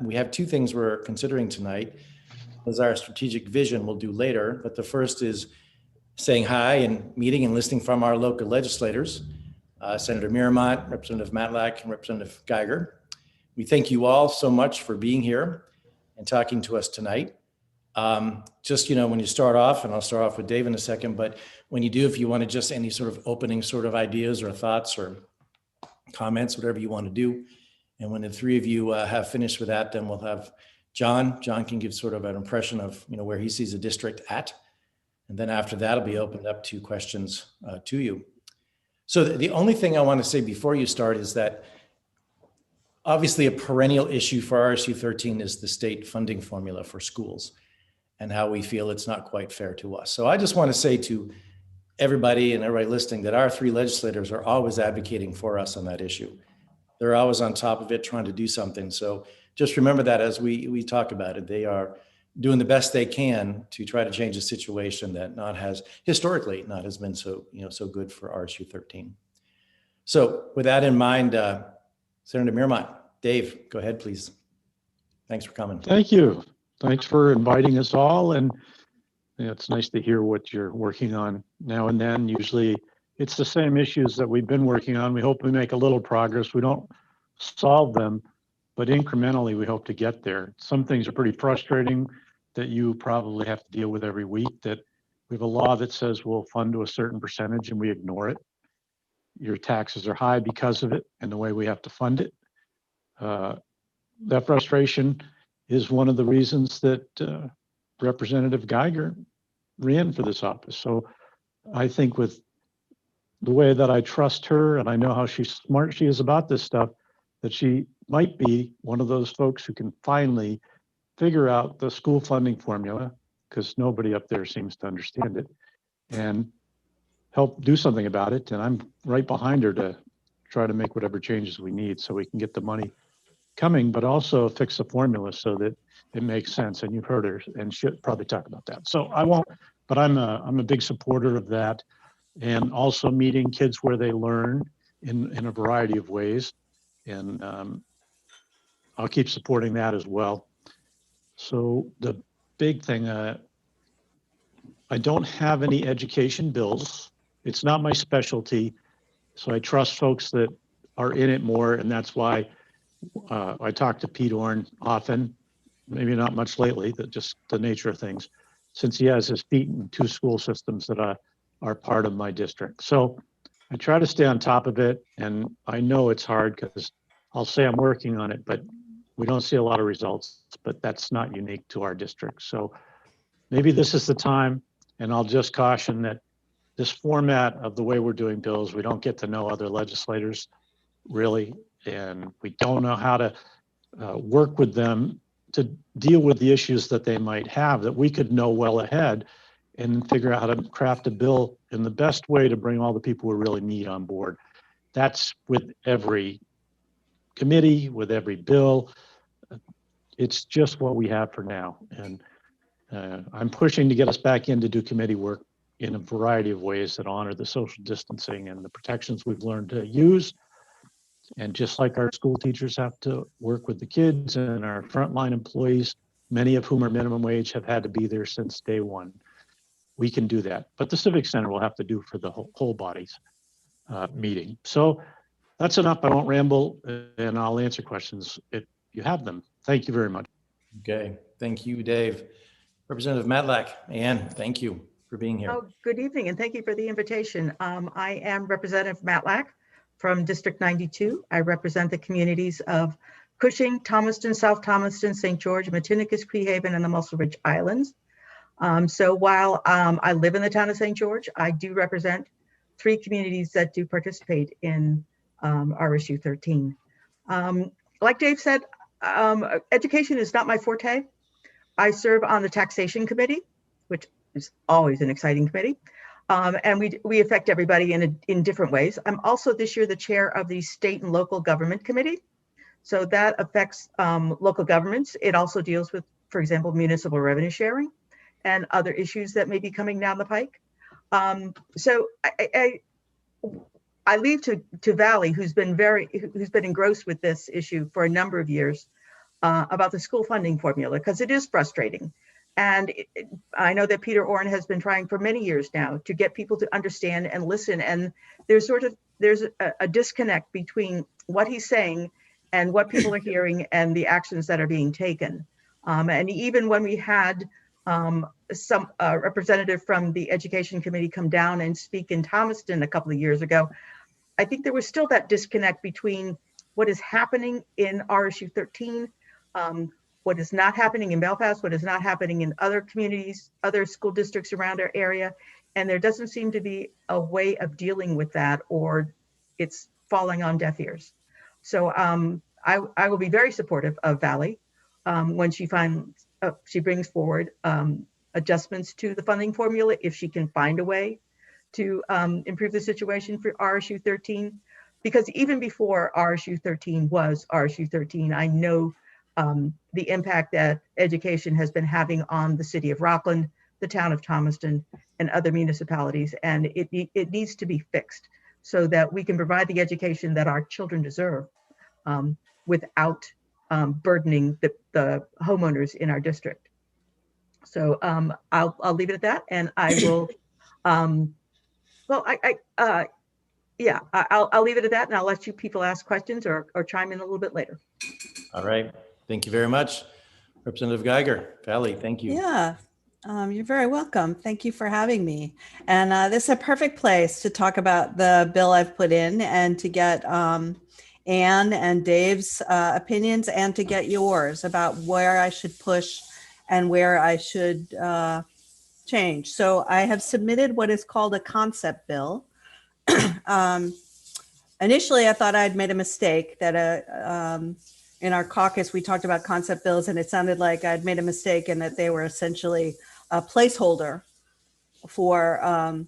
We have two things we're considering tonight. As our strategic vision we'll do later, but the first is saying hi and meeting and listening from our local legislators, Senator Miramont, Representative Matlack, and Representative Geiger. We thank you all so much for being here and talking to us tonight. Just, when you start off, and I'll start off with Dave in a second, but when you do, if you want to just any sort of opening sort of ideas or thoughts or comments, whatever you want to do. And when the three of you have finished with that, then we'll have John. John can give sort of an impression of, where he sees the district at. And then after that, it'll be opened up to questions to you. So the only thing I want to say before you start is that obviously a perennial issue for RSU 13 is the state funding formula for schools and how we feel it's not quite fair to us. So I just want to say to everybody and everybody listening that our three legislators are always advocating for us on that issue. They're always on top of it, trying to do something. So just remember that as we talk about it, they are doing the best they can to try to change a situation that historically not has been so good for RSU 13. So with that in mind, Senator Miramont, Dave, go ahead, please. Thanks for coming. Thank you. Thanks for inviting us all. And it's nice to hear what you're working on now and then. Usually it's the same issues that we've been working on. We hope we make a little progress. We don't solve them, but incrementally we hope to get there. Some things are pretty frustrating that you probably have to deal with every week, that we have a law that says we'll fund to a certain percentage and we ignore it. Your taxes are high because of it and the way we have to fund it. That frustration is one of the reasons that Representative Geiger ran for this office. So I think with the way that I trust her and I know how smart she is about this stuff, that she might be one of those folks who can finally figure out the school funding formula, because nobody up there seems to understand it, and help do something about it. And I'm right behind her to try to make whatever changes we need so we can get the money coming, but also fix the formula so that it makes sense. And you've heard her, and she'll probably talk about that. So I won't, but I'm a big supporter of that, and also meeting kids where they learn in a variety of ways. And I'll keep supporting that as well. So the big thing, I don't have any education bills. It's not my specialty. So I trust folks that are in it more. And that's why I talk to Pete Orn often, maybe not much lately, that just the nature of things, since he has his feet in two school systems that are part of my district. So I try to stay on top of it. And I know it's hard because I'll say I'm working on it, but we don't see a lot of results, but that's not unique to our district. So maybe this is the time, and I'll just caution that this format of the way we're doing bills, we don't get to know other legislators really, and we don't know how to work with them to deal with the issues that they might have that we could know well ahead and figure out how to craft a bill in the best way to bring all the people we really need on board. That's with every committee, with every bill. It's just what we have for now. And I'm pushing to get us back in to do committee work in a variety of ways that honor the social distancing and the protections we've learned to use. And just like our school teachers have to work with the kids and our frontline employees, many of whom are minimum wage, have had to be there since day one. We can do that. But the Civic Center will have to do for the whole body's meeting. So that's enough. I won't ramble, and I'll answer questions if you have them. Thank you very much. Okay. Thank you, Dave. Representative Matlack, Ann, thank you for being here. Oh, good evening, and thank you for the invitation. I am Representative Matlack from District 92. I represent the communities of Cushing, Thomaston, South Thomaston, St. George, Matinicus, Quehaven, and the Muscle Ridge Islands. So while I live in the town of St. George, I do represent three communities that do participate in RSU 13. Like Dave said, education is not my forte. I serve on the taxation committee, which is always an exciting committee. And we affect everybody in different ways. I'm also this year the chair of the state and local government committee. So that affects local governments. It also deals with, for example, municipal revenue sharing and other issues that may be coming down the pike. So I leave to Valley, who's been engrossed with this issue for a number of years, about the school funding formula, because it is frustrating. And I know that Peter Orrin has been trying for many years now to get people to understand and listen. And there's a disconnect between what he's saying and what people are hearing and the actions that are being taken. And even when we had some representative from the Education Committee come down and speak in Thomaston a couple of years ago, I think there was still that disconnect between what is happening in RSU 13, what is not happening in Belfast, what is not happening in other communities, other school districts around our area. And there doesn't seem to be a way of dealing with that, or it's falling on deaf ears. So I will be very supportive of Valley when she brings forward adjustments to the funding formula, if she can find a way to improve the situation for RSU 13. Because even before RSU 13 was RSU 13, I know the impact that education has been having on the city of Rockland, the town of Thomaston, and other municipalities. And it needs to be fixed so that we can provide the education that our children deserve without burdening the homeowners in our district. So I'll leave it at that, and I will. Well, I'll leave it at that, and I'll let you people ask questions or chime in a little bit later. All right. Thank you very much. Representative Geiger. Valley, thank you. Yeah, you're very welcome. Thank you for having me. And this is a perfect place to talk about the bill I've put in and to get Anne and Dave's opinions and to get yours about where I should push and where I should change. So I have submitted what is called a concept bill. Initially, I thought I'd made a mistake that in our caucus, we talked about concept bills and it sounded like I'd made a mistake and that they were essentially a placeholder for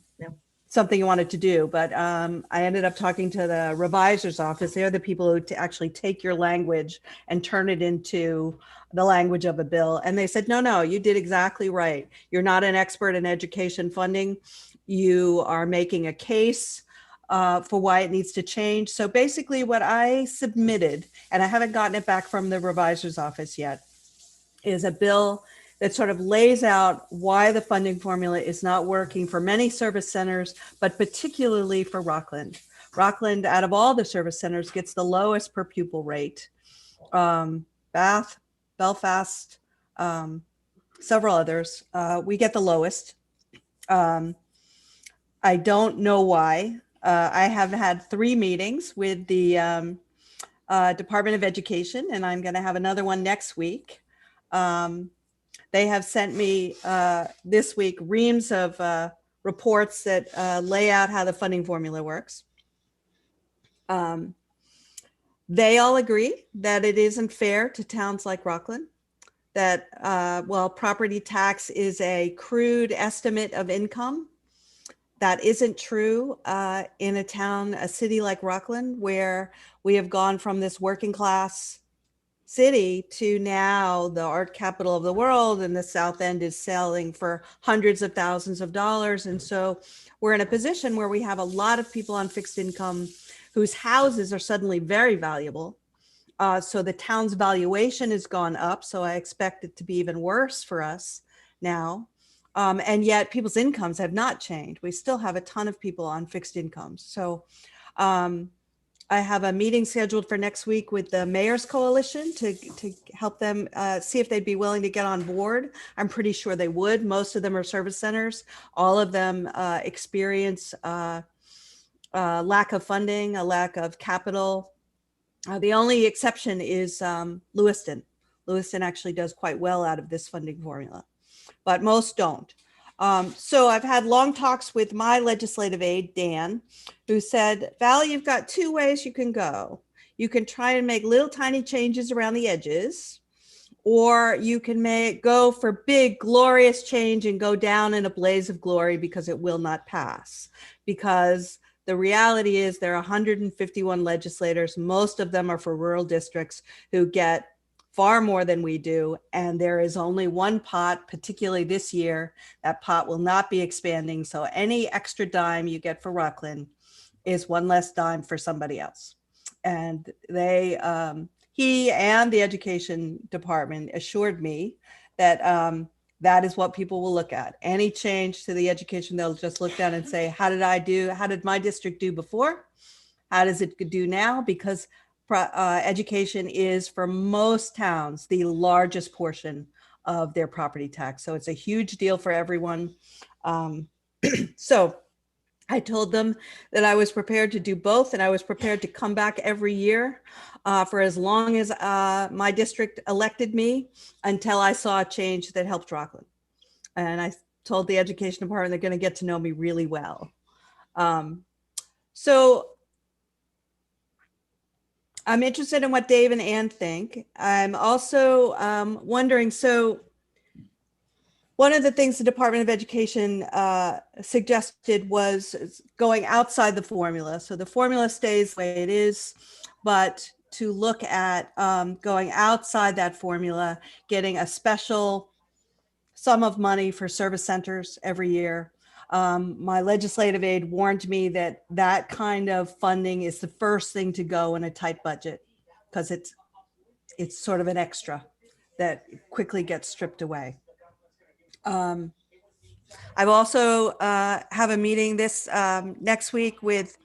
something you wanted to do. But I ended up talking to the revisor's office. They're the people who actually take your language and turn it into the language of a bill. And they said, no, you did exactly right. You're not an expert in education funding. You are making a case for why it needs to change. So basically what I submitted, and I haven't gotten it back from the revisor's office yet, is a bill that sort of lays out why the funding formula is not working for many service centers, but particularly for Rockland. Rockland, out of all the service centers, gets the lowest per pupil rate. Bath, Belfast, several others, we get the lowest. I don't know why. I have had 3 meetings with the Department of Education, and I'm going to have another one next week. They have sent me this week reams of reports that lay out how the funding formula works. They all agree that it isn't fair to towns like Rockland, that while property tax is a crude estimate of income, that isn't true in a city like Rockland, where we have gone from this working class city to now the art capital of the world, and the South End is selling for hundreds of thousands of dollars. And so we're in a position where we have a lot of people on fixed income whose houses are suddenly very valuable. So the town's valuation has gone up. So I expect it to be even worse for us now. And yet people's incomes have not changed. We still have a ton of people on fixed incomes. So I have a meeting scheduled for next week with the Mayor's Coalition to help them see if they'd be willing to get on board. I'm pretty sure they would. Most of them are service centers. All of them experience lack of funding, a lack of capital. The only exception is Lewiston. Lewiston actually does quite well out of this funding formula, but most don't. So I've had long talks with my legislative aide, Dan, who said, Val, you've got 2 ways you can go. You can try and make little tiny changes around the edges, or you can go for big, glorious change and go down in a blaze of glory because it will not pass. Because the reality is there are 151 legislators. Most of them are for rural districts who get far more than we do. And there is only one pot, particularly this year. That pot will not be expanding. So any extra dime you get for Rockland is one less dime for somebody else. And they he and the education department assured me that that is what people will look at. Any change to the education, they'll just look down and say, how did I do? How did my district do before? How does it do now? Because education is, for most towns, the largest portion of their property tax. So it's a huge deal for everyone. So I told them that I was prepared to do both, and I was prepared to come back every year for as long as my district elected me, until I saw a change that helped Rockland. And I told the education department they're going to get to know me really well. So I'm interested in what Dave and Ann think. I'm also wondering, so one of the things the Department of Education suggested was going outside the formula. So the formula stays the way it is, but to look at going outside that formula, getting a special sum of money for service centers every year. My legislative aide warned me that that kind of funding is the first thing to go in a tight budget, because it's sort of an extra that quickly gets stripped away. I've also have a meeting this next week with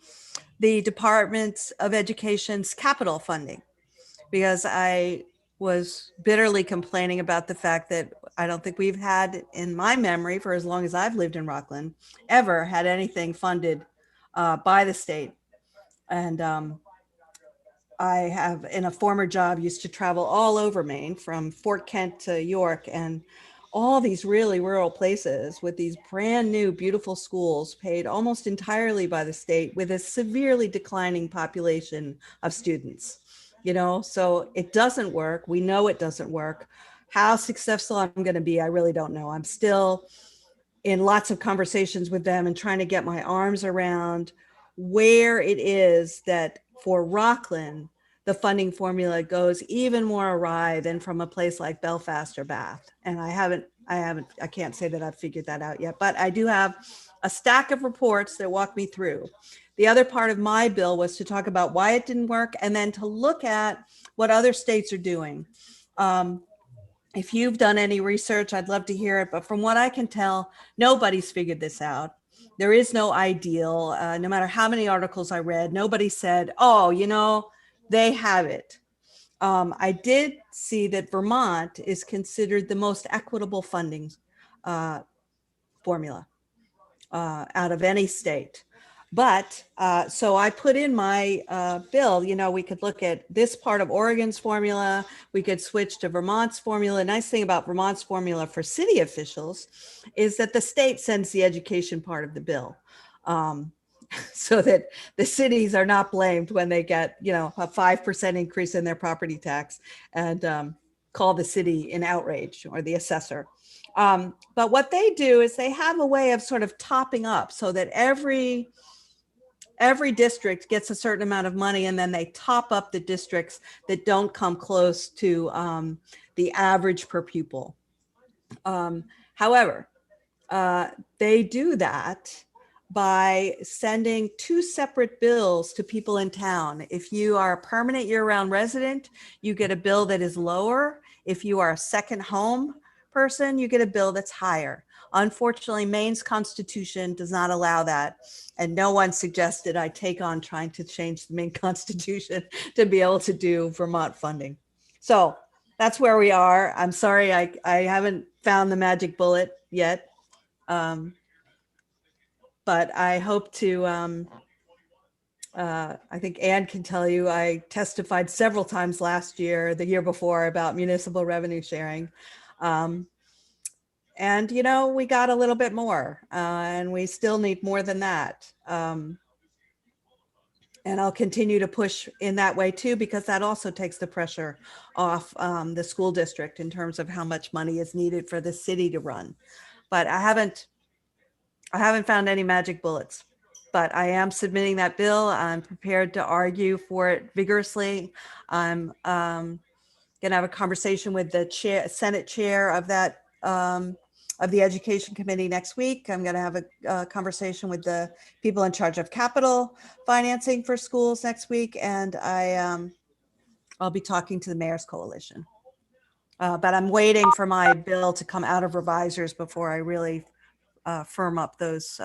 the Department of Education's capital funding, because I was bitterly complaining about the fact that I don't think we've had, in my memory, for as long as I've lived in Rockland, ever had anything funded by the state. And I have, in a former job, used to travel all over Maine, from Fort Kent to York, and all these really rural places with these brand new, beautiful schools paid almost entirely by the state, with a severely declining population of students. You know, so it doesn't work. We know it doesn't work. How successful I'm going to be, I really don't know. I'm still in lots of conversations with them and trying to get my arms around where it is that for Rockland, the funding formula goes even more awry than from a place like Belfast or Bath. And I can't say that I've figured that out yet, but I do have a stack of reports that walk me through. The other part of my bill was to talk about why it didn't work, and then to look at what other states are doing. If you've done any research, I'd love to hear it. But from what I can tell, nobody's figured this out. There is no ideal. No matter how many articles I read, nobody said, oh, you know, they have it. I did see that Vermont is considered the most equitable funding formula out of any state. But so I put in my bill, you know, we could look at this part of Oregon's formula. We could switch to Vermont's formula. Nice thing about Vermont's formula for city officials is that the state sends the education part of the bill. So that the cities are not blamed when they get, you know, a 5% increase in their property tax and call the city an outrage, or the assessor. But what they do is they have a way of sort of topping up so that every district gets a certain amount of money, and then they top up the districts that don't come close to the average per pupil. However, they do that by sending two separate bills to people in town. If you are a permanent year-round resident, you get a bill that is lower. If you are a second home person, you get a bill that's higher. Unfortunately, Maine's constitution does not allow that. And no one suggested I take on trying to change the Maine constitution to be able to do Vermont funding. So that's where we are. I'm sorry, I haven't found the magic bullet yet. But I hope to, I think Ann can tell you, I testified several times last year, the year before, about municipal revenue sharing. And, you know, we got a little bit more and we still need more than that. And I'll continue to push in that way too, because that also takes the pressure off the school district in terms of how much money is needed for the city to run. But I haven't found any magic bullets, but I am submitting that bill. I'm prepared to argue for it vigorously. I'm going to have a conversation with the Senate chair of that, of the Education Committee next week. I'm going to have a conversation with the people in charge of capital financing for schools next week. And I'll be talking to the Mayor's Coalition. But I'm waiting for my bill to come out of revisers before I really firm up those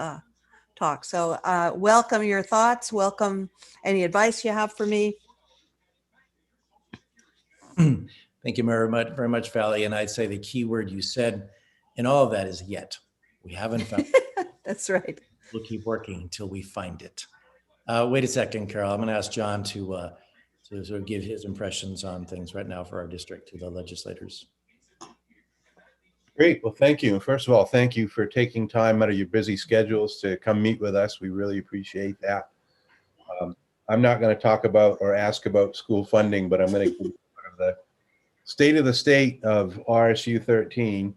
talks. So welcome your thoughts. Welcome any advice you have for me. Thank you very much, Valley. And I'd say the key word you said in all of that is yet. We haven't found it. That's right. We'll keep working until we find it. Wait a second, Carol. I'm going to ask John to sort of give his impressions on things right now for our district to the legislators. Great. Well, thank you. First of all, thank you for taking time out of your busy schedules to come meet with us. We really appreciate that. I'm not going to talk about or ask about school funding, but I'm going to give the state of the state of RSU 13.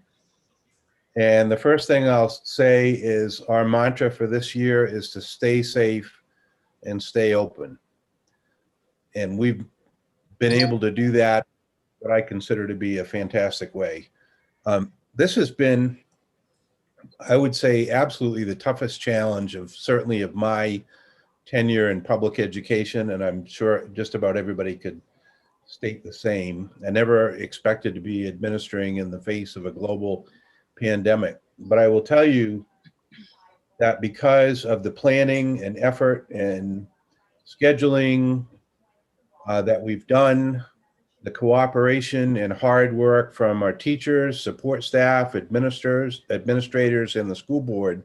And the first thing I'll say is our mantra for this year is to stay safe and stay open. And we've been able to do that, what I consider to be a fantastic way. This has been, I would say, absolutely the toughest challenge of certainly of my tenure in public education, and I'm sure just about everybody could state the same. I never expected to be administering in the face of a global pandemic, but I will tell you that because of the planning and effort and scheduling that we've done, the cooperation and hard work from our teachers, support staff, administrators, and the school board,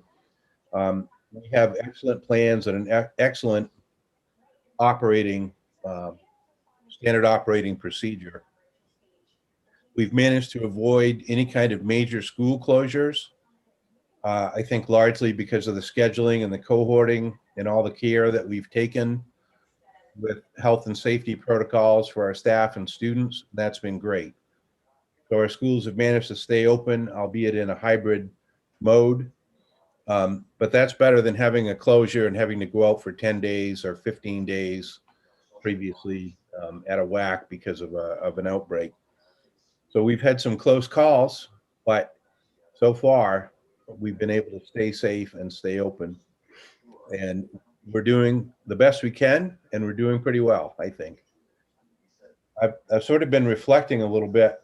we have excellent plans and an excellent operating, standard operating procedure. We've managed to avoid any kind of major school closures. I think largely because of the scheduling and the cohorting and all the care that we've taken with health and safety protocols for our staff and students. That's been great. So our schools have managed to stay open, albeit in a hybrid mode. But that's better than having a closure and having to go out for 10 days or 15 days previously at a whack because of an outbreak. So we've had some close calls, but so far we've been able to stay safe and stay open. And we're doing the best we can, and we're doing pretty well, I think. I've sort of been reflecting a little bit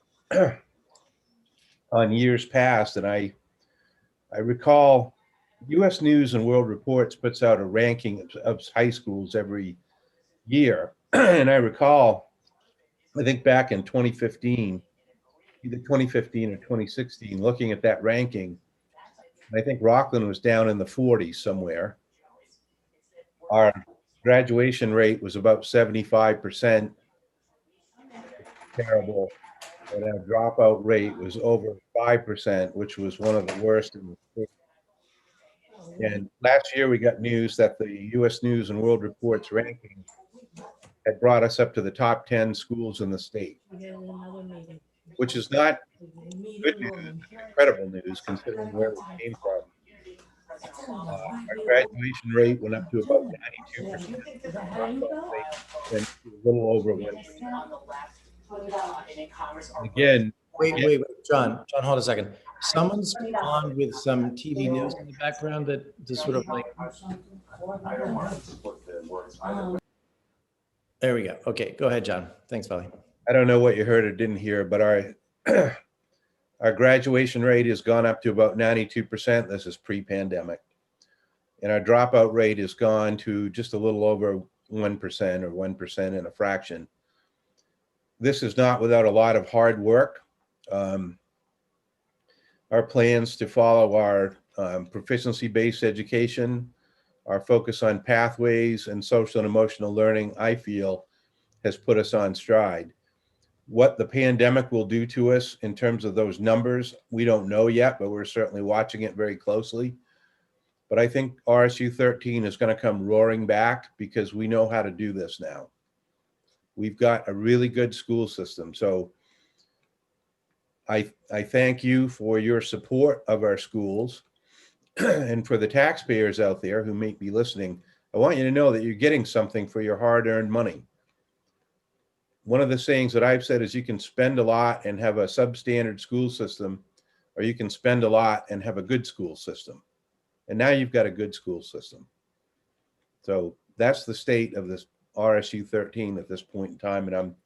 on years past, and I recall U.S. News and World Reports puts out a ranking of high schools every year. And I recall, I think back in 2015, either 2015 or 2016, looking at that ranking, I think Rockland was down in the 40s somewhere. Our graduation rate was about 75%. Terrible. And our dropout rate was over 5%, which was one of the worst in the state. And last year we got news that the U.S. News and World Report's ranking had brought us up to the top 10 schools in the state, which is not good news, incredible news considering where we came from. Our graduation rate went up to about 92%. Dropout rate went to a little over 1%. Again, Wait, John, hold a second. Someone's on with some TV news in the background that just sort of like. There we go. Okay, go ahead, John. Thanks, Valley. I don't know what you heard or didn't hear, but our graduation rate has gone up to about 92%. This is pre-pandemic. And our dropout rate has gone to just a little over 1% or 1% and a fraction. This is not without a lot of hard work. Our plans to follow our proficiency-based education, our focus on pathways and social and emotional learning, I feel, has put us on stride. What the pandemic will do to us in terms of those numbers, we don't know yet, but we're certainly watching it very closely. But I think RSU 13 is going to come roaring back because we know how to do this now. We've got a really good school system. So I thank you for your support of our schools. And for the taxpayers out there who may be listening, I want you to know that you're getting something for your hard-earned money. One of the sayings that I've said is you can spend a lot and have a substandard school system, or you can spend a lot and have a good school system. And now you've got a good school system. So that's the state of this RSU 13 at this point in time. And I'm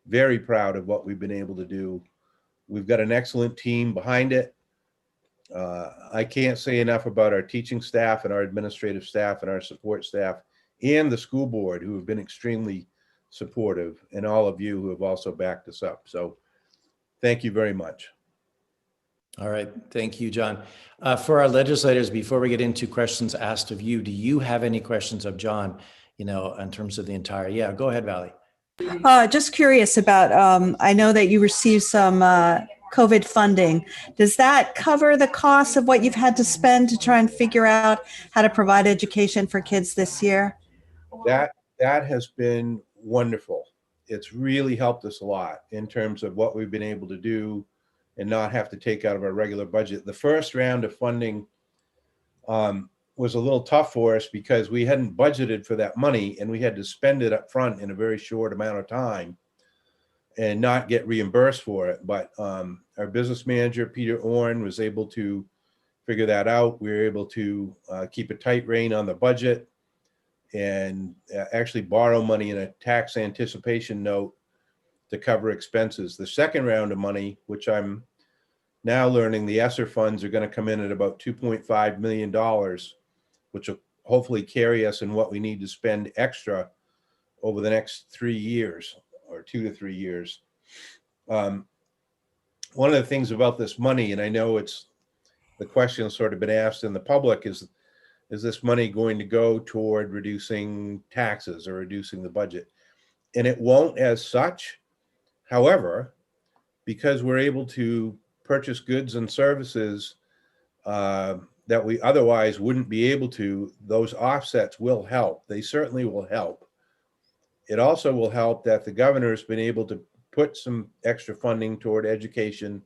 very proud of what we've been able to do. We've got an excellent team behind it. I can't say enough about our teaching staff and our administrative staff and our support staff and the school board, who have been extremely supportive, and all of you who have also backed us up. So thank you very much. All right. Thank you, John. For our legislators, before we get into questions asked of you, do you have any questions of John, in terms of the entire? Yeah, go ahead, Valley. Just curious about, I know that you received some COVID funding. Does that cover the cost of what you've had to spend to try and figure out how to provide education for kids this year? That has been wonderful. It's really helped us a lot in terms of what we've been able to do and not have to take out of our regular budget. The first round of funding was a little tough for us because we hadn't budgeted for that money, and we had to spend it up front in a very short amount of time and not get reimbursed for it. But our business manager, Peter Orn, was able to figure that out. We were able to keep a tight rein on the budget and actually borrow money in a tax anticipation note to cover expenses. The second round of money, which I'm now learning the ESSER funds are going to come in at about $2.5 million, which will hopefully carry us in what we need to spend extra over the next 3 years, or 2 to 3 years. One of the things about this money, and I know it's the question sort of been asked in the public, is this money going to go toward reducing taxes or reducing the budget? And it won't as such. However, because we're able to purchase goods and services that we otherwise wouldn't be able to, those offsets will help. They certainly will help. It also will help that the governor's been able to put some extra funding toward education,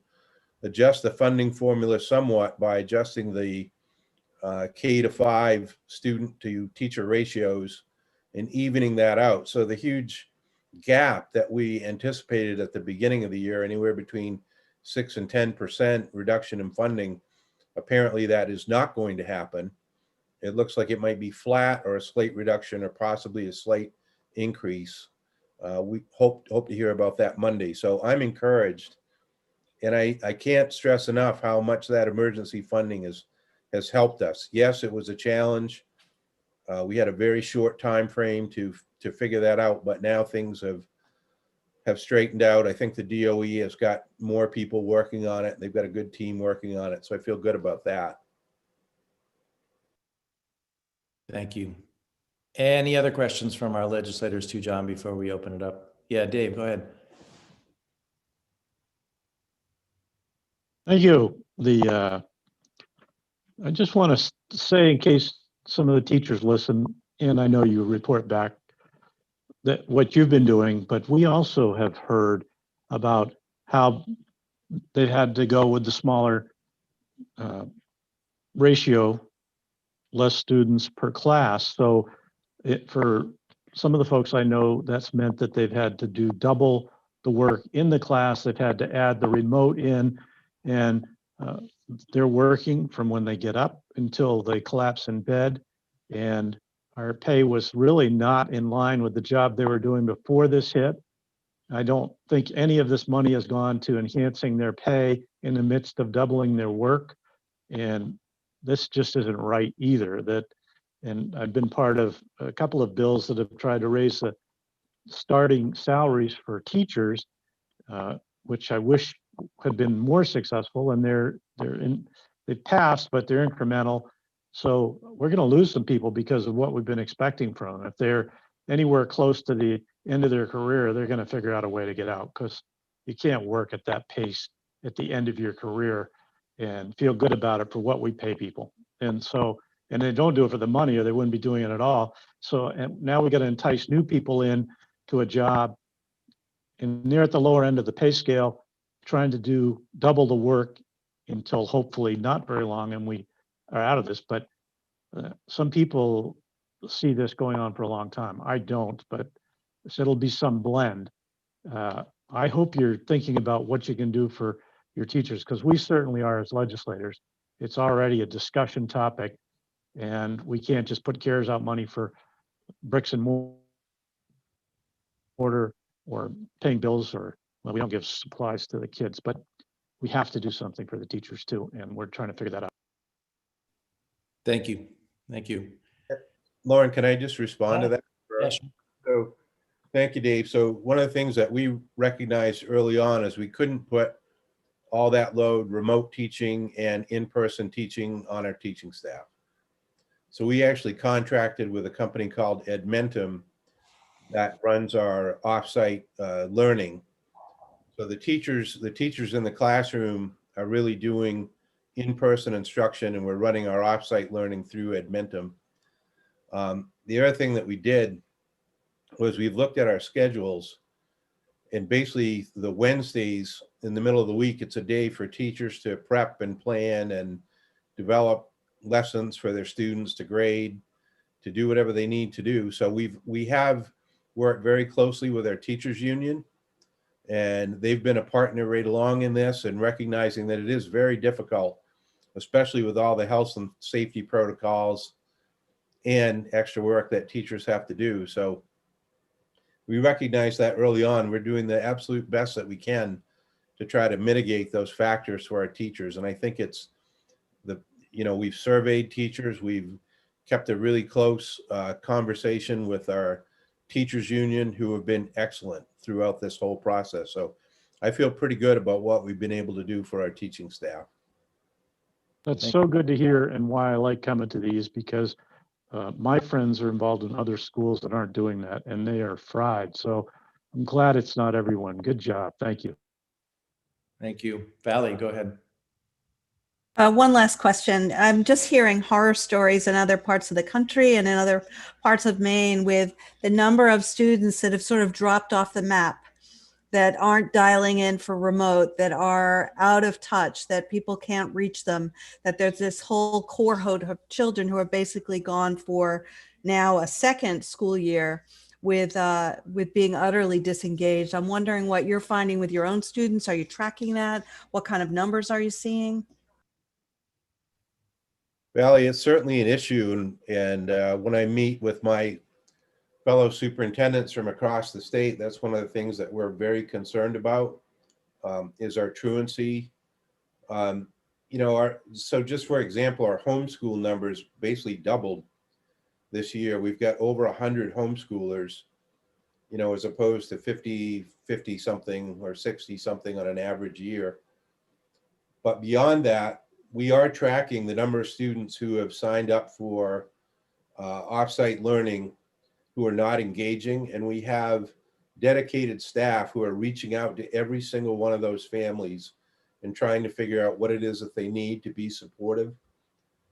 adjust the funding formula somewhat by adjusting the K-5 student to teacher ratios and evening that out. So the huge gap that we anticipated at the beginning of the year, anywhere between 6 and 10% reduction in funding, apparently that is not going to happen. It looks like it might be flat or a slight reduction or possibly a slight increase. We hope to hear about that Monday. So I'm encouraged, and I can't stress enough how much that emergency funding has helped us. Yes, it was a challenge. We had a very short time frame to figure that out, but now things have straightened out. I think the DOE has got more people working on it. They've got a good team working on it, so I feel good about that. Thank you. Any other questions from our legislators to John before we open it up? Yeah, Dave, go ahead. Thank you. I just want to say, in case some of the teachers listen, and I know you report back that what you've been doing, but we also have heard about how they had to go with the smaller ratio, less students per class. So for some of the folks I know, that's meant that they've had to do double the work in the class. They've had to add the remote in, and they're working from when they get up until they collapse in bed. And our pay was really not in line with the job they were doing before this hit. I don't think any of this money has gone to enhancing their pay in the midst of doubling their work. And this just isn't right either. And I've been part of a couple of bills that have tried to raise the starting salaries for teachers, which I wish had been more successful, and they've passed, but they're incremental. So we're going to lose some people because of what we've been expecting from them. If they're anywhere close to the end of their career, they're going to figure out a way to get out, because you can't work at that pace at the end of your career and feel good about it for what we pay people. And they don't do it for the money, or they wouldn't be doing it at all. So, and now we got to entice new people in to a job, and they're at the lower end of the pay scale, trying to do double the work until hopefully not very long and we are out of this. But some people see this going on for a long time. I don't, but so it'll be some blend. I hope you're thinking about what you can do for your teachers, because we certainly are as legislators. It's already a discussion topic, and we can't just put CARES out money for bricks and mortar or paying bills, or, well, we don't give supplies to the kids, but we have to do something for the teachers too. And we're trying to figure that out. Thank you. Thank you. Lauren, can I just respond to that? Yeah, sure. So, thank you, Dave. So one of the things that we recognized early on is we couldn't put all that load, remote teaching and in-person teaching, on our teaching staff. So we actually contracted with a company called Edmentum that runs our offsite learning. So the teachers in the classroom are really doing in-person instruction, and we're running our offsite learning through Edmentum. The other thing that we did was we've looked at our schedules, and basically the Wednesdays in the middle of the week, it's a day for teachers to prep and plan and develop lessons for their students, to grade, to do whatever they need to do. So we have worked very closely with our teachers union, and they've been a partner right along in this, and recognizing that it is very difficult, especially with all the health and safety protocols and extra work that teachers have to do. So we recognize that early on. We're doing the absolute best that we can to try to mitigate those factors for our teachers. And I think it's we've surveyed teachers. We've kept a really close conversation with our teachers union, who have been excellent throughout this whole process. So I feel pretty good about what we've been able to do for our teaching staff. That's so good to hear, and why I like coming to these, because my friends are involved in other schools that aren't doing that, and they are fried. So I'm glad it's not everyone. Good job. Thank you. Thank you. Valley, go ahead. One last question. I'm just hearing horror stories in other parts of the country and in other parts of Maine with the number of students that have sort of dropped off the map, that aren't dialing in for remote, that are out of touch, that people can't reach them, that there's this whole cohort of children who are basically gone for now a second school year with being utterly disengaged. I'm wondering what you're finding with your own students. Are you tracking that? What kind of numbers are you seeing? Valley, it's certainly an issue. And when I meet with my fellow superintendents from across the state, that's one of the things that we're very concerned about, is our truancy. So just for example, our homeschool numbers basically doubled this year. We've got over 100 homeschoolers, as opposed to 50 something or 60 something on an average year. But beyond that, we are tracking the number of students who have signed up for offsite learning who are not engaging, and we have dedicated staff who are reaching out to every single one of those families and trying to figure out what it is that they need to be supportive.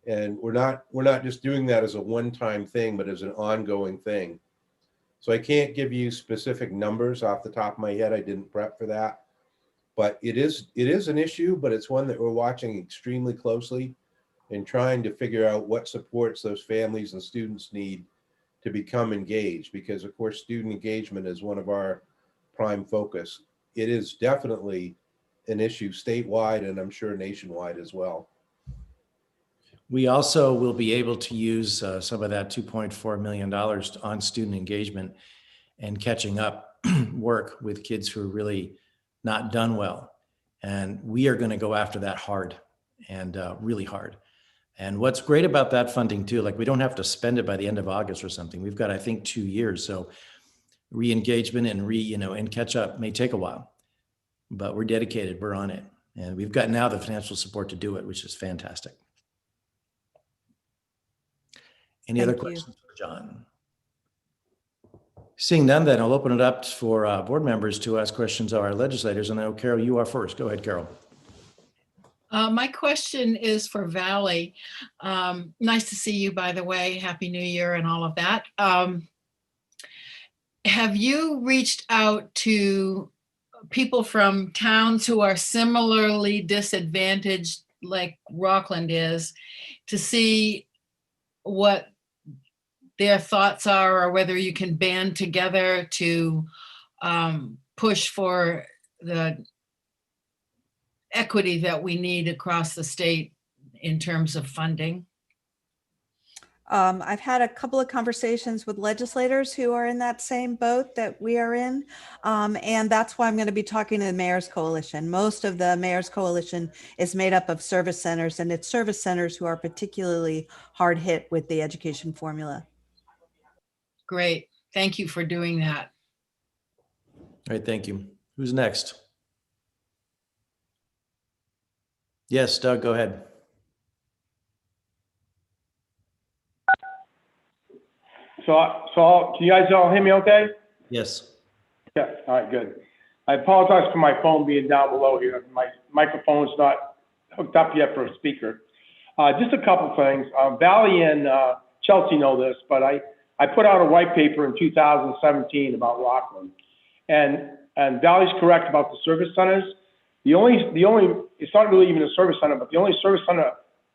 And we're not just doing that as a one-time thing, but as an ongoing thing. So I can't give you specific numbers off the top of my head. I didn't prep for that. But it is an issue, but it's one that we're watching extremely closely and trying to figure out what supports those families and students need to become engaged, because of course student engagement is one of our prime focus. It is definitely an issue statewide, and I'm sure nationwide as well. We also will be able to use some of that $2.4 million on student engagement and catching up work with kids who are really not done well. And we are going to go after that hard, and really hard. And what's great about that funding too, like we don't have to spend it by the end of August or something. We've got, I think, 2 years. So re-engagement and and catch up may take a while, but we're dedicated, we're on it. And we've got now the financial support to do it, which is fantastic. Any other questions for John? Seeing none, then I'll open it up for board members to ask questions of our legislators. And I know, Carol, you are first. Go ahead, Carol. My question is for Valley. Nice to see you, by the way. Happy New Year and all of that. Have you reached out to people from towns who are similarly disadvantaged like Rockland is, to see what their thoughts are, or whether you can band together to push for the equity that we need across the state in terms of funding? I've had a couple of conversations with legislators who are in that same boat that we are in. And that's why I'm going to be talking to the Mayor's Coalition. Most of the Mayor's Coalition is made up of service centers, and it's service centers who are particularly hard hit with the education formula. Great. Thank you for doing that. All right, thank you. Who's next? Yes, Doug, go ahead. So can you guys all hear me okay? Yes. Yeah, all right, good. I apologize for my phone being down below here. My microphone's not hooked up yet for a speaker. Just a couple things. Valley and Chelsea know this, but I put out a white paper in 2017 about Rockland. And Valley's correct about the service centers. The only, it's not really even a service center, but the only service center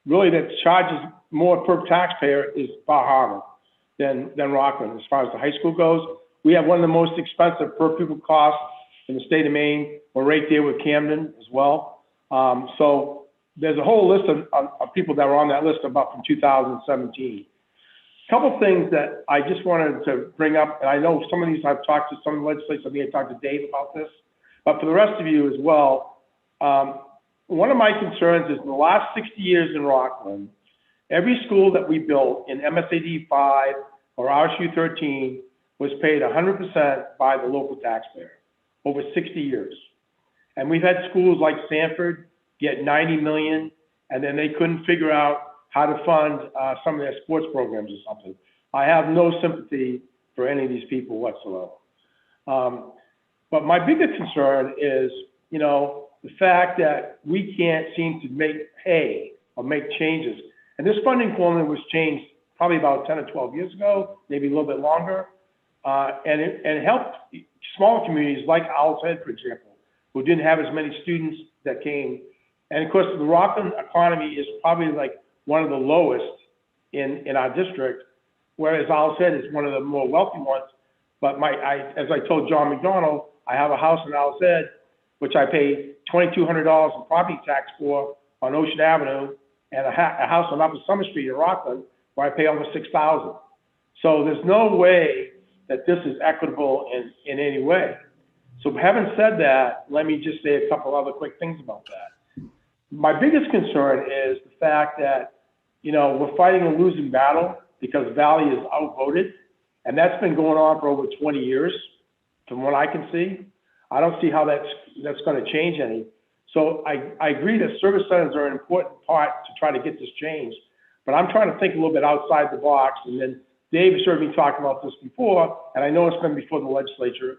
really that charges more per taxpayer is Bar Harbor than Rockland. As far as the high school goes, we have one of the most expensive per pupil costs in the state of Maine. We're right there with Camden as well. So there's a whole list of people that were on that list about from 2017. Couple things that I just wanted to bring up, and I know some of these I've talked to some legislators. I think I talked to Dave about this, but for the rest of you as well, one of my concerns is in the last 60 years in Rockland, every school that we built in MSAD 5 or RSU 13 was paid 100% by the local taxpayer over 60 years. And we've had schools like Sanford get 90 million, and then they couldn't figure out how to fund some of their sports programs or something. I have no sympathy for any of these people whatsoever. But my biggest concern is, you know, the fact that we can't seem to make hay or make changes. And this funding formula was changed probably about 10 or 12 years ago, maybe a little bit longer. And it helped smaller communities like Owl's Head, for example, who didn't have as many students that came. And of course, the Rockland economy is probably like one of the lowest in our district, whereas Owl's Head is one of the more wealthy ones. But as I told John McDonald, I have a house in Owl's Head, which I pay $2,200 in property tax for on Ocean Avenue, and a house on Upper Summer Street in Rockland, where I pay almost $6,000. So there's no way that this is equitable in any way. So having said that, let me just say a couple other quick things about that. My biggest concern is the fact that, you know, we're fighting a losing battle because Valley is outvoted, and that's been going on for over 20 years, from what I can see. I don't see how that's going to change any. So I agree that service centers are an important part to try to get this changed, but I'm trying to think a little bit outside the box. And then Dave has heard me talk about this before, and I know it's been before the legislature.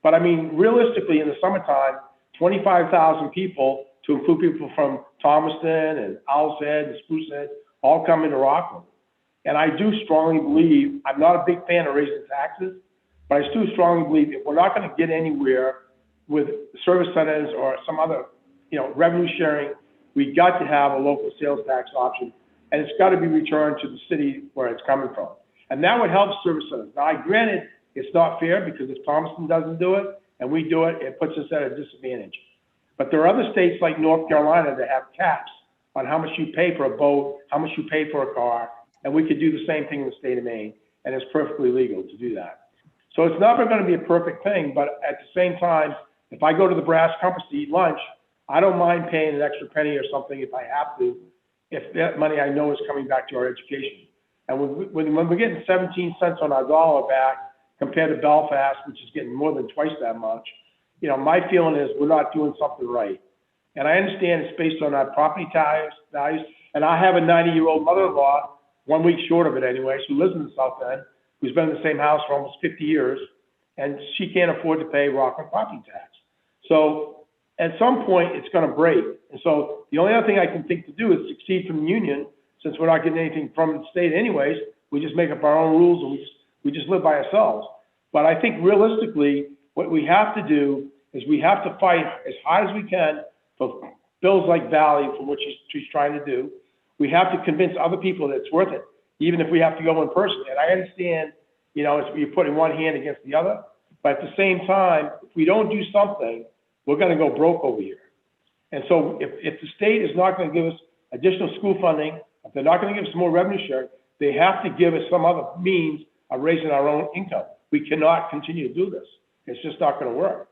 But I mean, realistically, in the summertime, 25,000 people, to include people from Thomaston and Owl's Head and Spruce Head, all come into Rockland. And I do strongly believe, I'm not a big fan of raising taxes, but I do strongly believe if we're not going to get anywhere with service centers or some other, you know, revenue sharing, we got to have a local sales tax option, and it's got to be returned to the city where it's coming from. And that would help service centers. Now, granted, it's not fair because if Thomaston doesn't do it and we do it, it puts us at a disadvantage. But there are other states like North Carolina that have caps on how much you pay for a boat, how much you pay for a car, and we could do the same thing in the state of Maine, and it's perfectly legal to do that. So it's never going to be a perfect thing, but at the same time, if I go to the Brass Compass to eat lunch, I don't mind paying an extra penny or something if I have to, if that money I know is coming back to our education. And when we're getting 17 cents on our dollar back compared to Belfast, which is getting more than twice that much, you know, my feeling is we're not doing something right. And I understand it's based on our property tax values. And I have a 90-year-old mother-in-law, 1 week short of it anyway, who lives in the South End, who's been in the same house for almost 50 years, and she can't afford to pay Rockland property tax. So at some point, it's going to break. And so the only other thing I can think to do is succeed from the union, since we're not getting anything from the state anyways. We just make up our own rules and we just live by ourselves. But I think realistically, what we have to do is we have to fight as hard as we can for bills like Valley, for what she's trying to do. We have to convince other people that it's worth it, even if we have to go in person. And I understand, you know, you're putting one hand against the other, but at the same time, if we don't do something, we're going to go broke over here. And so if the state is not going to give us additional school funding, if they're not going to give us more revenue share, they have to give us some other means of raising our own income. We cannot continue to do this. It's just not going to work.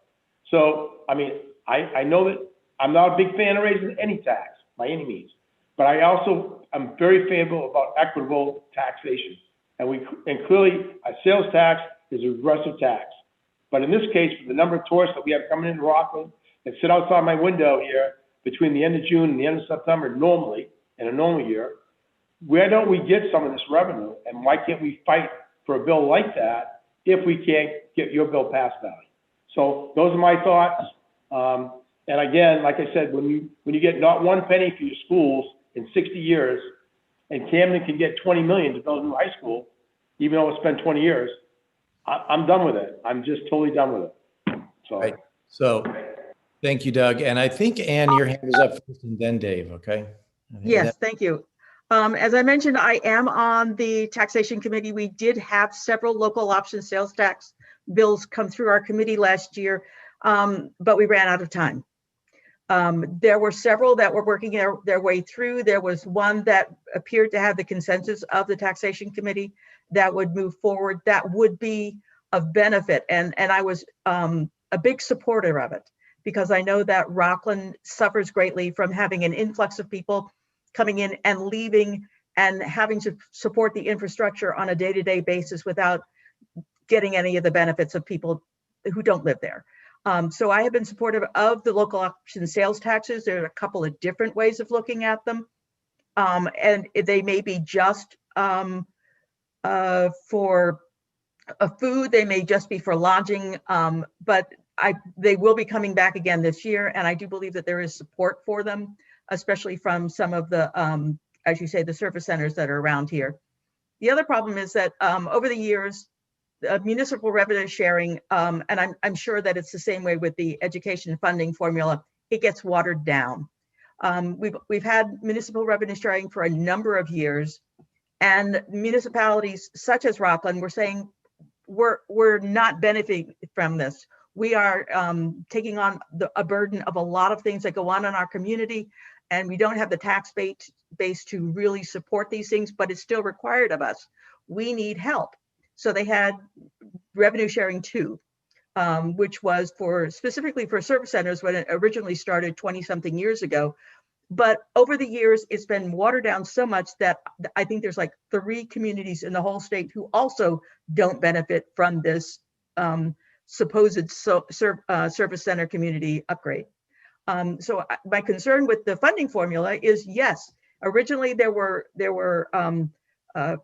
So, I mean, I know that I'm not a big fan of raising any tax by any means, but I also am very favorable about equitable taxation. And clearly, a sales tax is a regressive tax. But in this case, for the number of tourists that we have coming into Rockland that sit outside my window here between the end of June and the end of September normally, in a normal year, where don't we get some of this revenue? And why can't we fight for a bill like that if we can't get your bill passed, Valley? So those are my thoughts. And again, like I said, when you get not one penny for your schools in 60 years, and Camden can get 20 million to build a new high school, even though it's been 20 years, I'm done with it. I'm just totally done with it. So, Right. So thank you, Doug. And I think, Ann, your hand was up first and then Dave, okay? Yes, thank you. As I mentioned, I am on the taxation committee. We did have several local option sales tax bills come through our committee last year, but we ran out of time. There were several that were working their way through. There was one that appeared to have the consensus of the taxation committee that would move forward, that would be of benefit. And I was a big supporter of it, because I know that Rockland suffers greatly from having an influx of people coming in and leaving and having to support the infrastructure on a day-to-day basis without getting any of the benefits of people who don't live there. So I have been supportive of the local option sales taxes. There are a couple of different ways of looking at them. And they may be just for food, they may just be for lodging, but they will be coming back again this year. And I do believe that there is support for them, especially from some of the, as you say, the service centers that are around here. The other problem is that over the years, municipal revenue sharing, and I'm sure that it's the same way with the education funding formula, it gets watered down. We've had municipal revenue sharing for a number of years, and municipalities such as Rockland were saying, we're not benefiting from this. We are taking on a burden of a lot of things that go on in our community, and we don't have the tax base to really support these things, but it's still required of us. We need help. So they had revenue sharing too, which was specifically for service centers when it originally started 20-something years ago. But over the years, it's been watered down so much that I think there's like 3 communities in the whole state who also don't benefit from this supposed service center community upgrade. So my concern with the funding formula is, yes, originally there were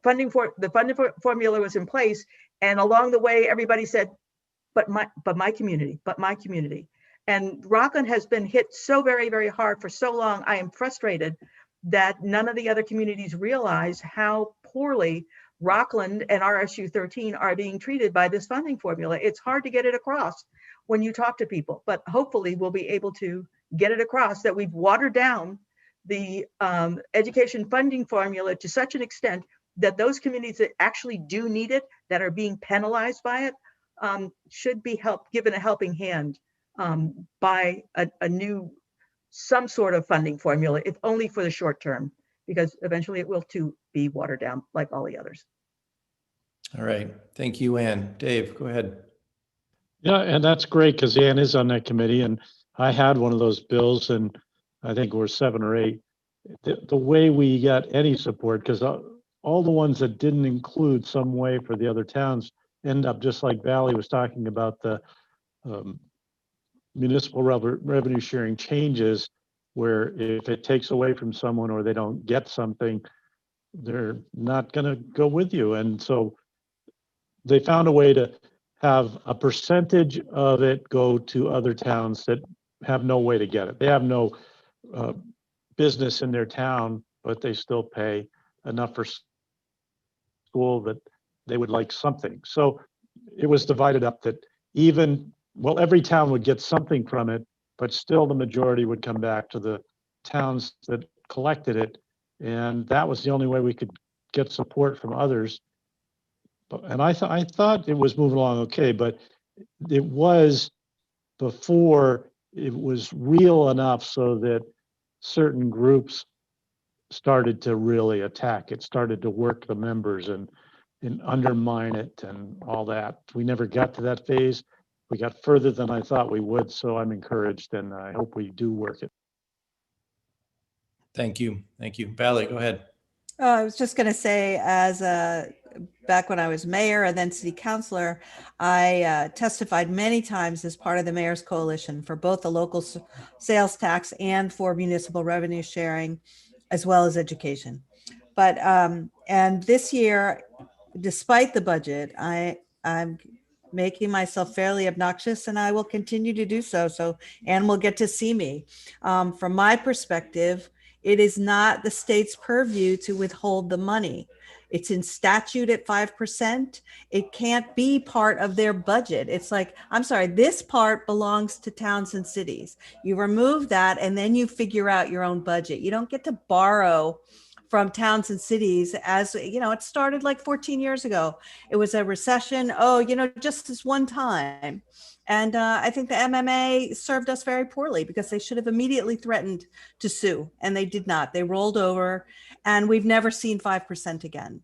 funding formula was in place, and along the way everybody said, but my community. And Rockland has been hit so very, very hard for so long. I am frustrated that none of the other communities realize how poorly Rockland and RSU 13 are being treated by this funding formula. It's hard to get it across when you talk to people, but hopefully we'll be able to get it across that we've watered down the education funding formula to such an extent that those communities that actually do need it, that are being penalized by it, should be given a helping hand by some sort of funding formula, if only for the short term, because eventually it will too be watered down like all the others. All right. Thank you, Ann. Dave, go ahead. Yeah, and that's great because Ann is on that committee, and I had one of those bills, and I think we're 7 or 8. The way we got any support, because all the ones that didn't include some way for the other towns end up just like Valley was talking about, the municipal revenue sharing changes, where if it takes away from someone or they don't get something, they're not going to go with you. And so they found a way to have a percentage of it go to other towns that have no way to get it. They have no business in their town, but they still pay enough for school that they would like something. So it was divided up that every town would get something from it, but still the majority would come back to the towns that collected it. And that was the only way we could get support from others. And I thought it was moving along okay, but it was before it was real enough so that certain groups started to really attack. It started to work the members and undermine it and all that. We never got to that phase. We got further than I thought we would, so I'm encouraged and I hope we do work it. Thank you. Thank you. Valerie, go ahead. I was just going to say, as back when I was mayor and then city councilor, I testified many times as part of the mayor's coalition for both the local sales tax and for municipal revenue sharing, as well as education. But and this year, despite the budget, I'm making myself fairly obnoxious, and I will continue to do so. So Anne will get to see me. From my perspective, it is not the state's purview to withhold the money. It's in statute at 5%. It can't be part of their budget. It's like, I'm sorry, this part belongs to towns and cities. You remove that and then you figure out your own budget. You don't get to borrow from towns and cities. As you know, it started like 14 years ago. It was a recession. Oh, just this one time. And I think the MMA served us very poorly because they should have immediately threatened to sue, and they did not. They rolled over, and we've never seen 5% again.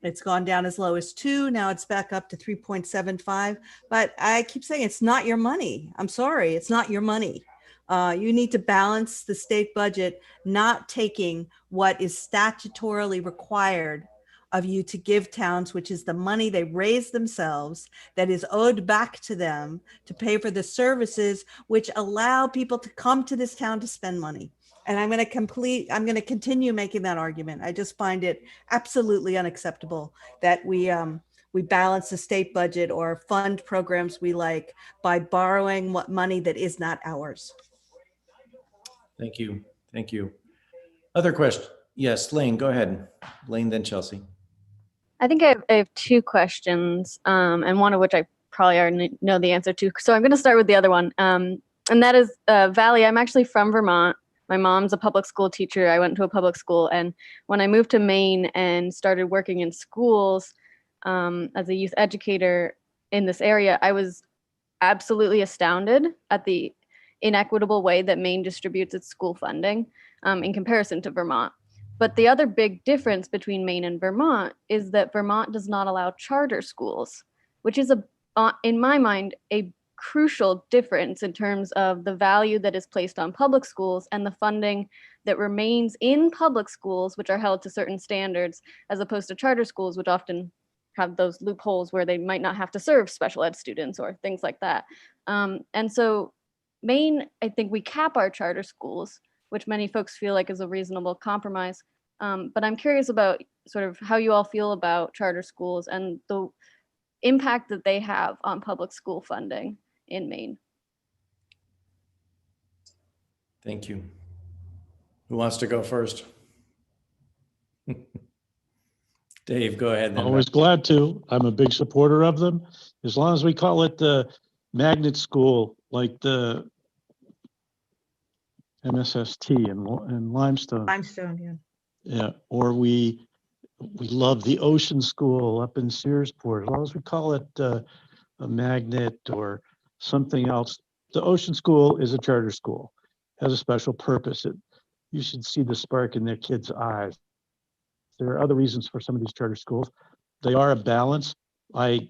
It's gone down as low as 2. Now it's back up to 3.75. But I keep saying it's not your money. I'm sorry, it's not your money. You need to balance the state budget, not taking what is statutorily required of you to give towns, which is the money they raise themselves, that is owed back to them to pay for the services which allow people to come to this town to spend money. And I'm going to continue making that argument. I just find it absolutely unacceptable that we balance the state budget or fund programs we like by borrowing what money that is not ours. Thank you. Thank you. Other question? Yes, Lane, go ahead. Lane, then Chelsea. I think I have 2 questions, and one of which I probably already know the answer to. So I'm going to start with the other one. And that is, Valley, I'm actually from Vermont. My mom's a public school teacher. I went to a public school. And when I moved to Maine and started working in schools as a youth educator in this area, I was absolutely astounded at the inequitable way that Maine distributes its school funding in comparison to Vermont. But the other big difference between Maine and Vermont is that Vermont does not allow charter schools, which is, in my mind, a crucial difference in terms of the value that is placed on public schools and the funding that remains in public schools, which are held to certain standards, as opposed to charter schools, which often have those loopholes where they might not have to serve special ed students or things like that. And so Maine, I think we cap our charter schools, which many folks feel like is a reasonable compromise. But I'm curious about sort of how you all feel about charter schools and the impact that they have on public school funding in Maine. Thank you. Who wants to go first? Dave, go ahead. Then. Always glad to. I'm a big supporter of them. As long as we call it the magnet school, like the MSST in Limestone. Limestone, yeah. Yeah, or we love the Ocean School up in Searsport. As long as we call it a magnet or something else, the Ocean School is a charter school, has a special purpose. You should see the spark in their kids' eyes. There are other reasons for some of these charter schools. They are a balance. I'm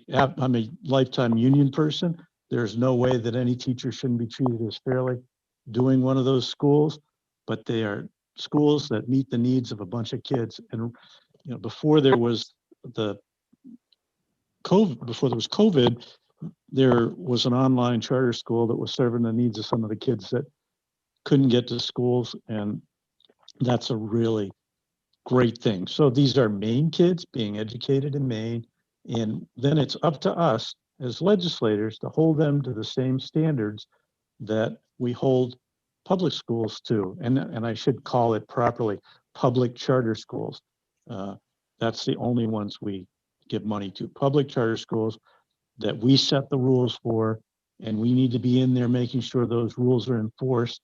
a lifetime union person. There's no way that any teacher shouldn't be treated as fairly doing one of those schools, but they are schools that meet the needs of a bunch of kids. And before there was COVID, there was an online charter school that was serving the needs of some of the kids that couldn't get to schools, and that's a really great thing. So these are Maine kids being educated in Maine, and then it's up to us as legislators to hold them to the same standards that we hold public schools to, and I should call it properly, public charter schools. That's the only ones we give money to, public charter schools that we set the rules for, and we need to be in there making sure those rules are enforced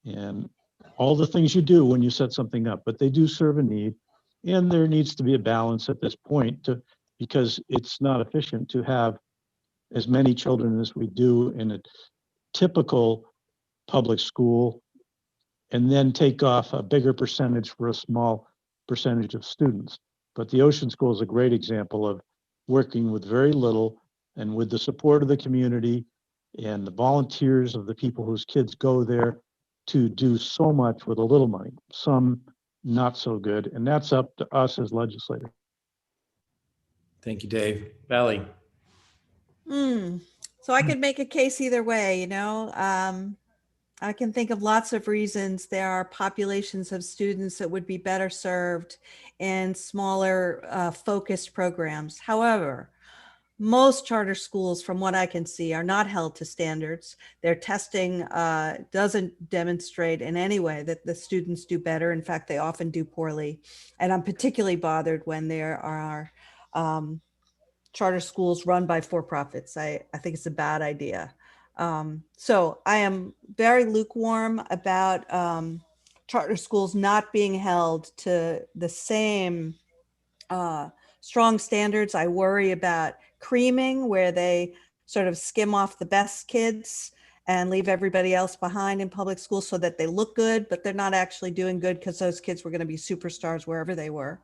and all the things you do when you set something up, but they do serve a need, and there needs to be a balance at this point because it's not efficient to have as many children as we do in a typical public school and then take off a bigger percentage for a small percentage of students. But the Ocean School is a great example of working with very little and with the support of the community and the volunteers of the people whose kids go there to do so much with a little money, some not so good. And that's up to us as legislators. Thank you, Dave. Valley. So I could make a case either way, you know. I can think of lots of reasons there are populations of students that would be better served in smaller focused programs. However, most charter schools, from what I can see, are not held to standards. Their testing doesn't demonstrate in any way that the students do better. In fact, they often do poorly. And I'm particularly bothered when there are charter schools run by for-profits. I think it's a bad idea. So I am very lukewarm about charter schools not being held to the same strong standards. I worry about creaming, where they sort of skim off the best kids and leave everybody else behind in public schools so that they look good, but they're not actually doing good because those kids were going to be superstars wherever they were.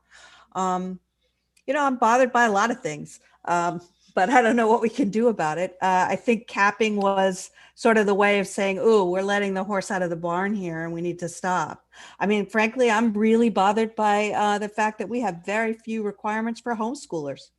You know, I'm bothered by a lot of things, but I don't know what we can do about it. I think capping was sort of the way of saying, oh, we're letting the horse out of the barn here and we need to stop. I mean, frankly, I'm really bothered by the fact that we have very few requirements for homeschoolers.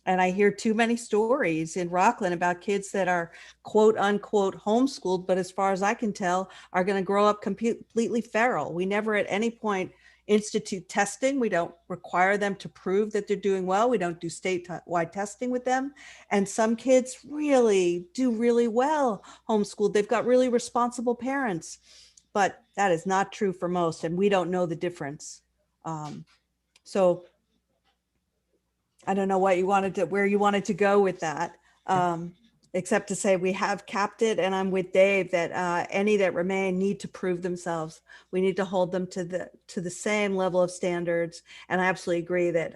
And I hear too many stories in Rockland about kids that are quote unquote homeschooled, but as far as I can tell, are going to grow up completely feral. We never at any point institute testing. We don't require them to prove that they're doing well. We don't do statewide testing with them. And some kids really do really well homeschooled. They've got really responsible parents, but that is not true for most. And we don't know the difference. So I don't know what you wanted to, where you wanted to go with that, except to say we have capped it. And I'm with Dave that any that remain need to prove themselves. We need to hold them to the same level of standards. And I absolutely agree that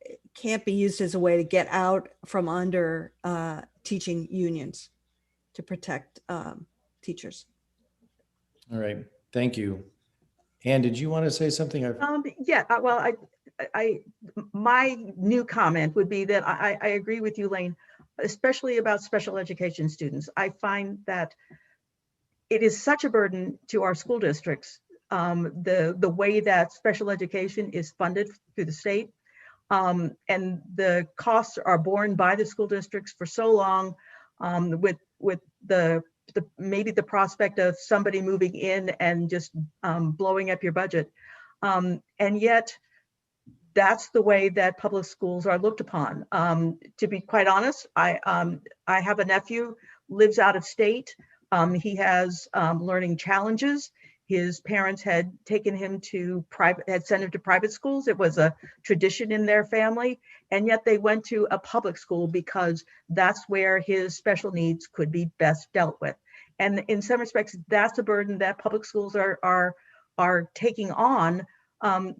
it can't be used as a way to get out from under teaching unions to protect teachers. All right. Thank you. Ann, did you want to say something? Yeah, well, my new comment would be that I agree with you, Lane, especially about special education students. I find that it is such a burden to our school districts, the way that special education is funded through the state, and the costs are borne by the school districts for so long, with the maybe the prospect of somebody moving in and just blowing up your budget. And yet that's the way that public schools are looked upon. To be quite honest, I have a nephew, lives out of state. He has learning challenges. His parents had taken him to had sent him to private schools. It was a tradition in their family. And yet they went to a public school because that's where his special needs could be best dealt with. And in some respects, that's a burden that public schools are taking on,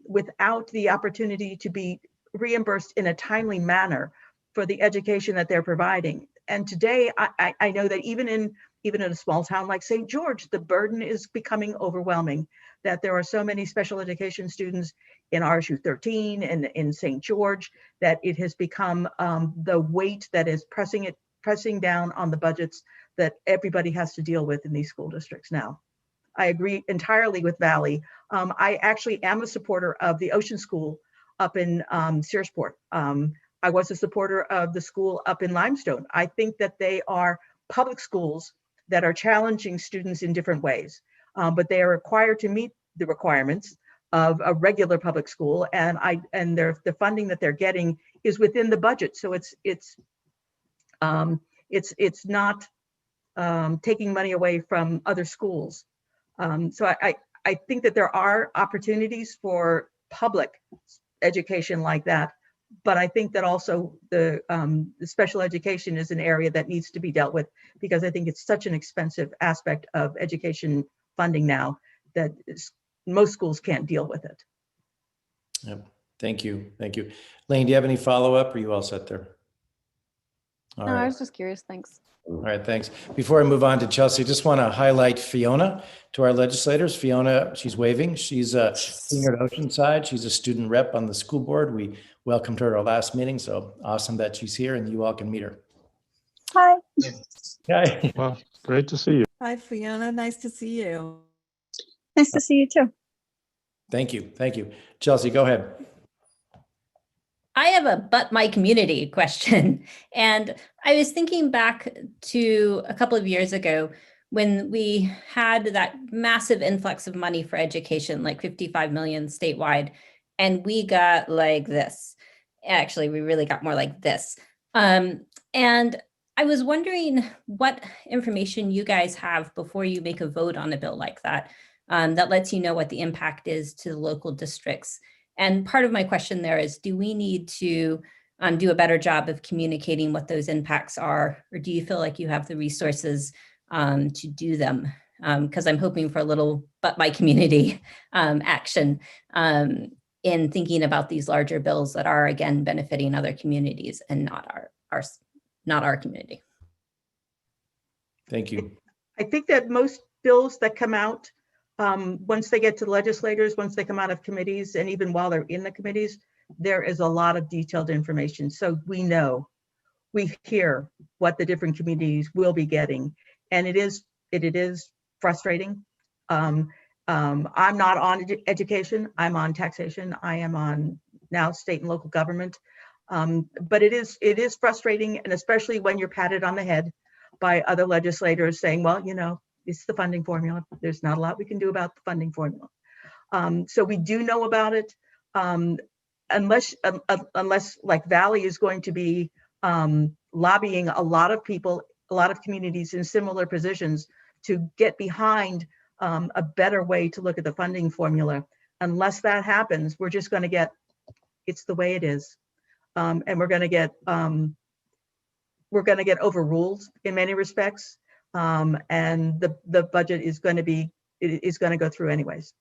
without the opportunity to be reimbursed in a timely manner for the education that they're providing. And today, I know that even in a small town like St. George, the burden is becoming overwhelming, that there are so many special education students in RSU 13 and in St. George, that it has become the weight that is pressing down on the budgets that everybody has to deal with in these school districts now. I agree entirely with Valley. I actually am a supporter of the Ocean School up in Searsport. I was a supporter of the school up in Limestone. I think that they are public schools that are challenging students in different ways, but they are required to meet the requirements of a regular public school, and the funding that they're getting is within the budget, so it's not taking money away from other schools. So I think that there are opportunities for public education like that, but I think that also the special education is an area that needs to be dealt with, because I think it's such an expensive aspect of education funding now that most schools can't deal with it. Yep. Thank you. Thank you. Lane, do you have any follow-up, or are you all set there? All No, I right. was just curious. Thanks. All right, thanks. Before I move on to Chelsea, just want to highlight Fiona to our legislators. Fiona, she's waving. She's a senior at Oceanside. She's a student rep on the school board. We welcomed her at our last meeting, so awesome that she's here and you all can meet her. Hi. Yeah. Well, great to see you. Hi, Fiona. Nice to see you. Nice to see you too. Thank you. Thank you. Chelsea, go ahead. I have a but my community question. And I was thinking back to a couple of years ago when we had that massive influx of money for education, like 55 million statewide, and we got like this. Actually, we really got more like this. And I was wondering what information you guys have before you make a vote on a bill like that, that lets you know what the impact is to the local districts. And part of my question there is, do we need to do a better job of communicating what those impacts are? Or do you feel like you have the resources to do them? Because I'm hoping for a little but my community action in thinking about these larger bills that are, again, benefiting other communities and not our community. Thank you. I think that most bills that come out, once they get to the legislators, once they come out of committees, and even while they're in the committees, there is a lot of detailed information. So we hear what the different communities will be getting. And it is frustrating. I'm not on education, I'm on taxation. I am on now state and local government. But it is frustrating, and especially when you're patted on the head by other legislators saying, well, you know, it's the funding formula. There's not a lot we can do about the funding formula. So we do know about it, unless like Valley is going to be lobbying a lot of people, a lot of communities in similar positions to get behind a better way to look at the funding formula. Unless that happens, we're just going to get, it's the way it is. And we're going to get overruled in many respects. And the budget is going to go through anyways.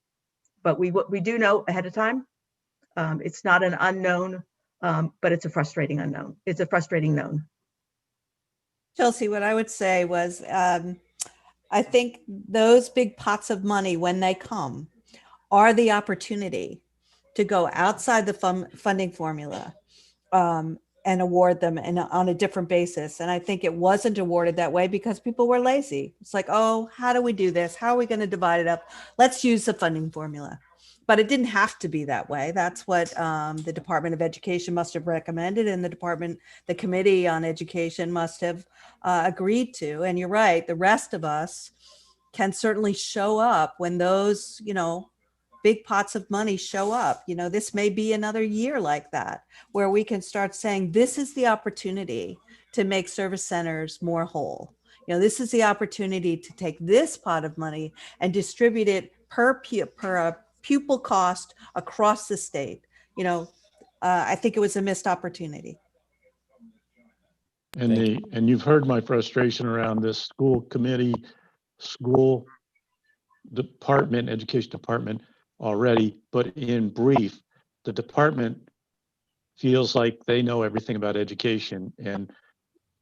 But we do know ahead of time. It's not an unknown, but it's a frustrating unknown. It's a frustrating known. Chelsea, what I would say was, I think those big pots of money, when they come, are the opportunity to go outside the funding formula and award them on a different basis. And I think it wasn't awarded that way because people were lazy. It's like, oh, how do we do this? How are we going to divide it up? Let's use the funding formula. But it didn't have to be that way. That's what the Department of Education must have recommended, and the Committee on Education must have agreed to. And you're right, the rest of us can certainly show up when those, big pots of money show up. This may be another year like that, where we can start saying, this is the opportunity to make service centers more whole. This is the opportunity to take this pot of money and distribute it per pupil cost across the state. I think it was a missed opportunity. And you've heard my frustration around this school committee, school department, education department already, but in brief, the department feels like they know everything about education, and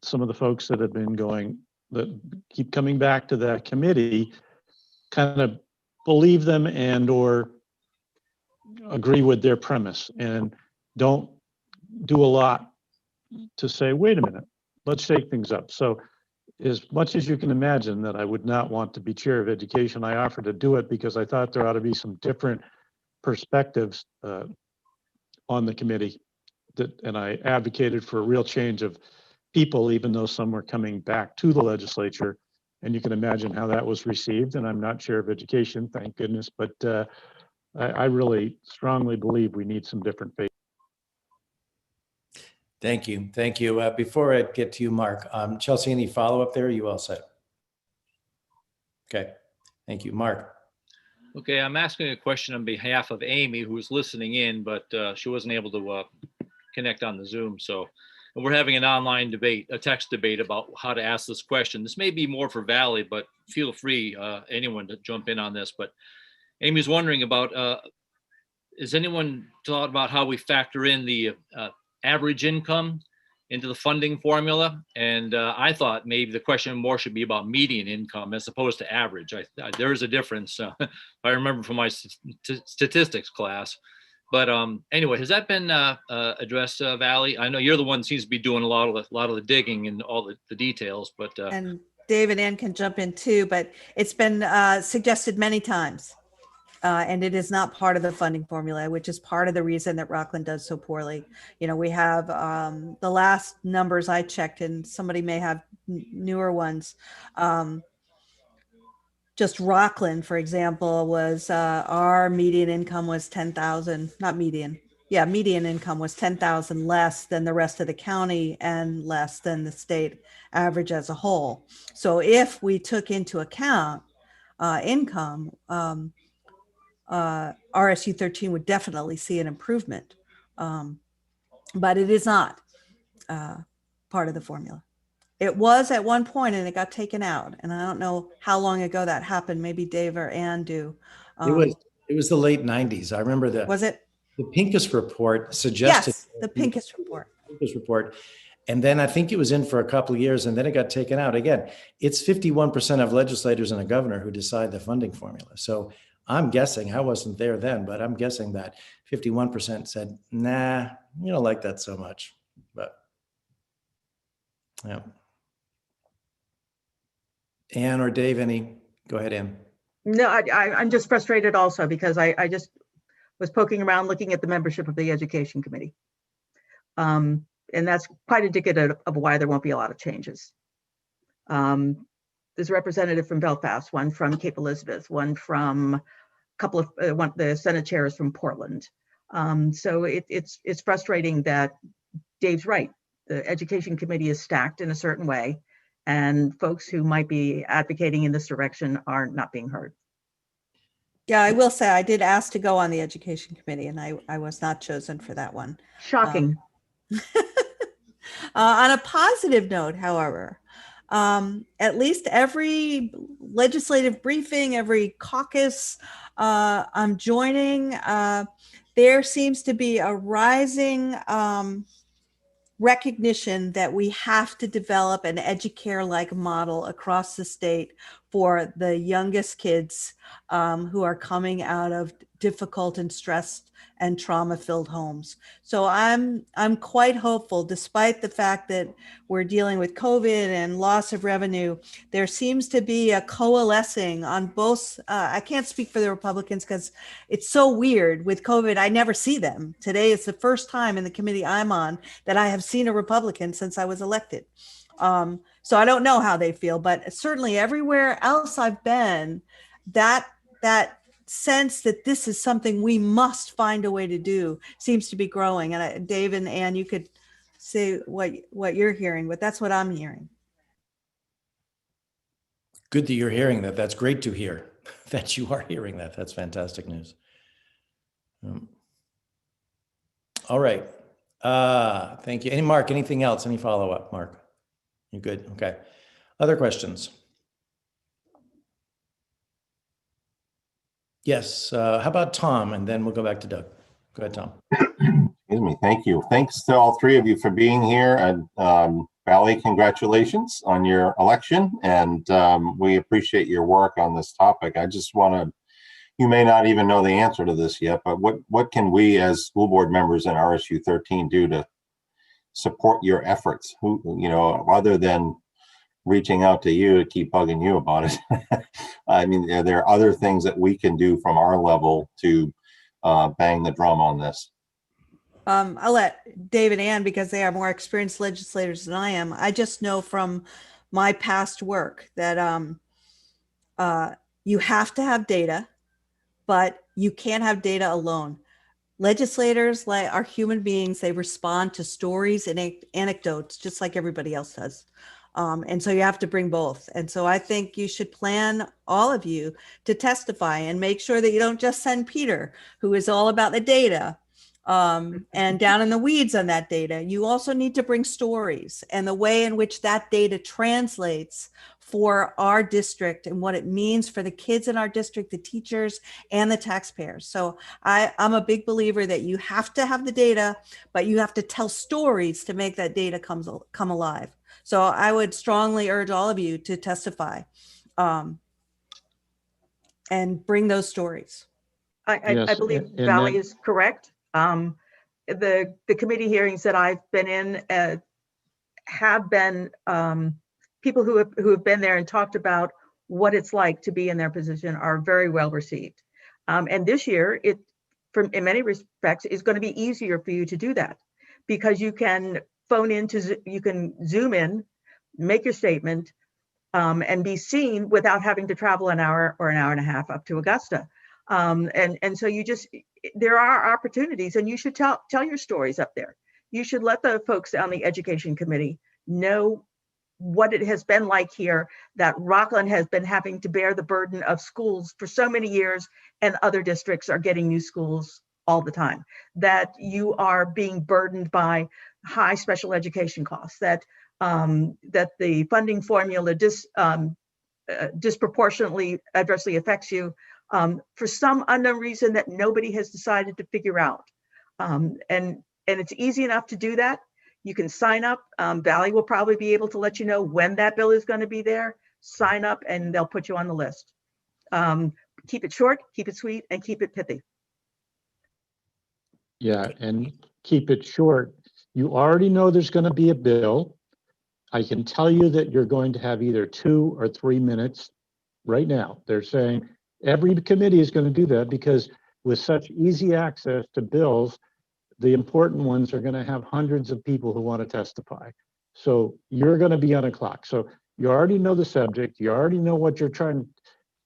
some of the folks that keep coming back to that committee kind of believe them and or agree with their premise and don't do a lot to say, wait a minute, let's shake things up. So as much as you can imagine that I would not want to be chair of education, I offered to do it because I thought there ought to be some different perspectives on the committee, and I advocated for a real change of people, even though some were coming back to the legislature. And you can imagine how that was received. And I'm not chair of education, thank goodness, but I really strongly believe we need some different faces. Thank you. Thank you. Before I get to you, Mark, Chelsea, any follow-up there? Are you all set? Okay. Thank you. Mark. Okay, I'm asking a question on behalf of Amy, who's listening in, but she wasn't able to connect on the Zoom. So we're having an online debate, a text debate about how to ask this question. This may be more for Valley, but feel free, anyone, to jump in on this. But Amy's wondering about, has anyone thought about how we factor in the average income into the funding formula. And I thought maybe the question more should be about median income as opposed to average. There is a difference. I remember from my statistics class. But anyway, has that been addressed, Valley? I know you're the one that seems to be doing a lot of the digging and all the details. But And David Ann can jump in too, but it's been suggested many times. And it is not part of the funding formula, which is part of the reason that Rockland does so poorly. You know, we have the last numbers I checked, and somebody may have newer ones. Just Rockland, for example, was our median income was 10,000, not median. Yeah, median income was 10,000 less than the rest of the county and less than the state average as a whole. So if we took into account income, RSU 13 would definitely see an improvement, but it is not part of the formula. It was at one point and it got taken out. And I don't know how long ago that happened. Maybe Dave or Ann do. It was the late 90s. I remember Was it? the Pincus report suggested. Yes, the Pincus report. Pincus report. And then I think it was in for a couple of years and then it got taken out. Again, it's 51% of legislators and a governor who decide the funding formula. So I'm guessing, I wasn't there then, but I'm guessing that 51% said, nah, you don't like that so much. But yeah. Ann or Dave, go ahead, Ann. No, I'm just frustrated also because I just was poking around looking at the membership of the Education Committee. And that's quite indicative of why there won't be a lot of changes. There's a representative from Belfast, one from Cape Elizabeth, one from a couple of the Senate chairs from Portland. So it's frustrating that Dave's right. The Education Committee is stacked in a certain way, and folks who might be advocating in this direction are not being heard. Yeah, I will say I did ask to go on the Education Committee, and I was not chosen for that one. Shocking. On a positive note, however, at least every legislative briefing, every caucus I'm joining, there seems to be a rising recognition that we have to develop an educare-like model across the state for the youngest kids who are coming out of difficult and stressed and trauma-filled homes. So I'm quite hopeful, despite the fact that we're dealing with COVID and loss of revenue. There seems to be a coalescing on both. I can't speak for the Republicans because it's so weird with COVID. I never see them. Today is the first time in the committee I'm on that I have seen a Republican since I was elected. So I don't know how they feel, but certainly everywhere else I've been, that sense that this is something we must find a way to do seems to be growing. And Dave and Ann, you could say what you're hearing, but that's what I'm hearing. Good that you're hearing that. That's great to hear that you are hearing that. That's fantastic news. All right. Thank you. Mark, anything else? Any follow-up, Mark? You good? Okay. Other questions? Yes. How about Tom? And then we'll go back to Doug. Go ahead, Tom. Excuse me. Thank you. Thanks to all three of you for being here. And Valley, congratulations on your election. And we appreciate your work on this topic. I just want to, you may not even know the answer to this yet, but what can we as school board members in RSU 13 do to support your efforts? Who, other than reaching out to you to keep bugging you about it. I mean, there are other things that we can do from our level to bang the drum on this. I'll let Dave and Ann, because they are more experienced legislators than I am. I just know from my past work that you have to have data, but you can't have data alone. Legislators are human beings. They respond to stories and anecdotes just like everybody else does. And so you have to bring both. And so I think you should plan, all of you, to testify and make sure that you don't just send Peter, who is all about the data and down in the weeds on that data. You also need to bring stories and the way in which that data translates for our district and what it means for the kids in our district, the teachers, and the taxpayers. So I'm a big believer that you have to have the data, but you have to tell stories to make that data come alive. So I would strongly urge all of you to testify and bring those stories. I Yes, believe and Valley then- is correct. The committee hearings that I've been in have been people who have been there and talked about what it's like to be in their position are very well received. And this year, in many respects, is going to be easier for you to do that because you can you can Zoom in, make your statement, and be seen without having to travel an hour or an hour and a half up to Augusta. And so there are opportunities, and you should tell your stories up there. You should let the folks on the education committee know what it has been like here, that Rockland has been having to bear the burden of schools for so many years, and other districts are getting new schools all the time, that you are being burdened by high special education costs, that the funding formula disproportionately adversely affects you for some unknown reason that nobody has decided to figure out. And it's easy enough to do that. You can sign up. Valley will probably be able to let you know when that bill is going to be there. Sign up and they'll put you on the list. Keep it short, keep it sweet, and keep it pithy. Yeah, and keep it short. You already know there's going to be a bill. I can tell you that you're going to have either 2 or 3 minutes right now. They're saying every committee is going to do that because with such easy access to bills, the important ones are going to have hundreds of people who want to testify. So you're going to be on a clock. So you already know the subject. You already know what you're trying to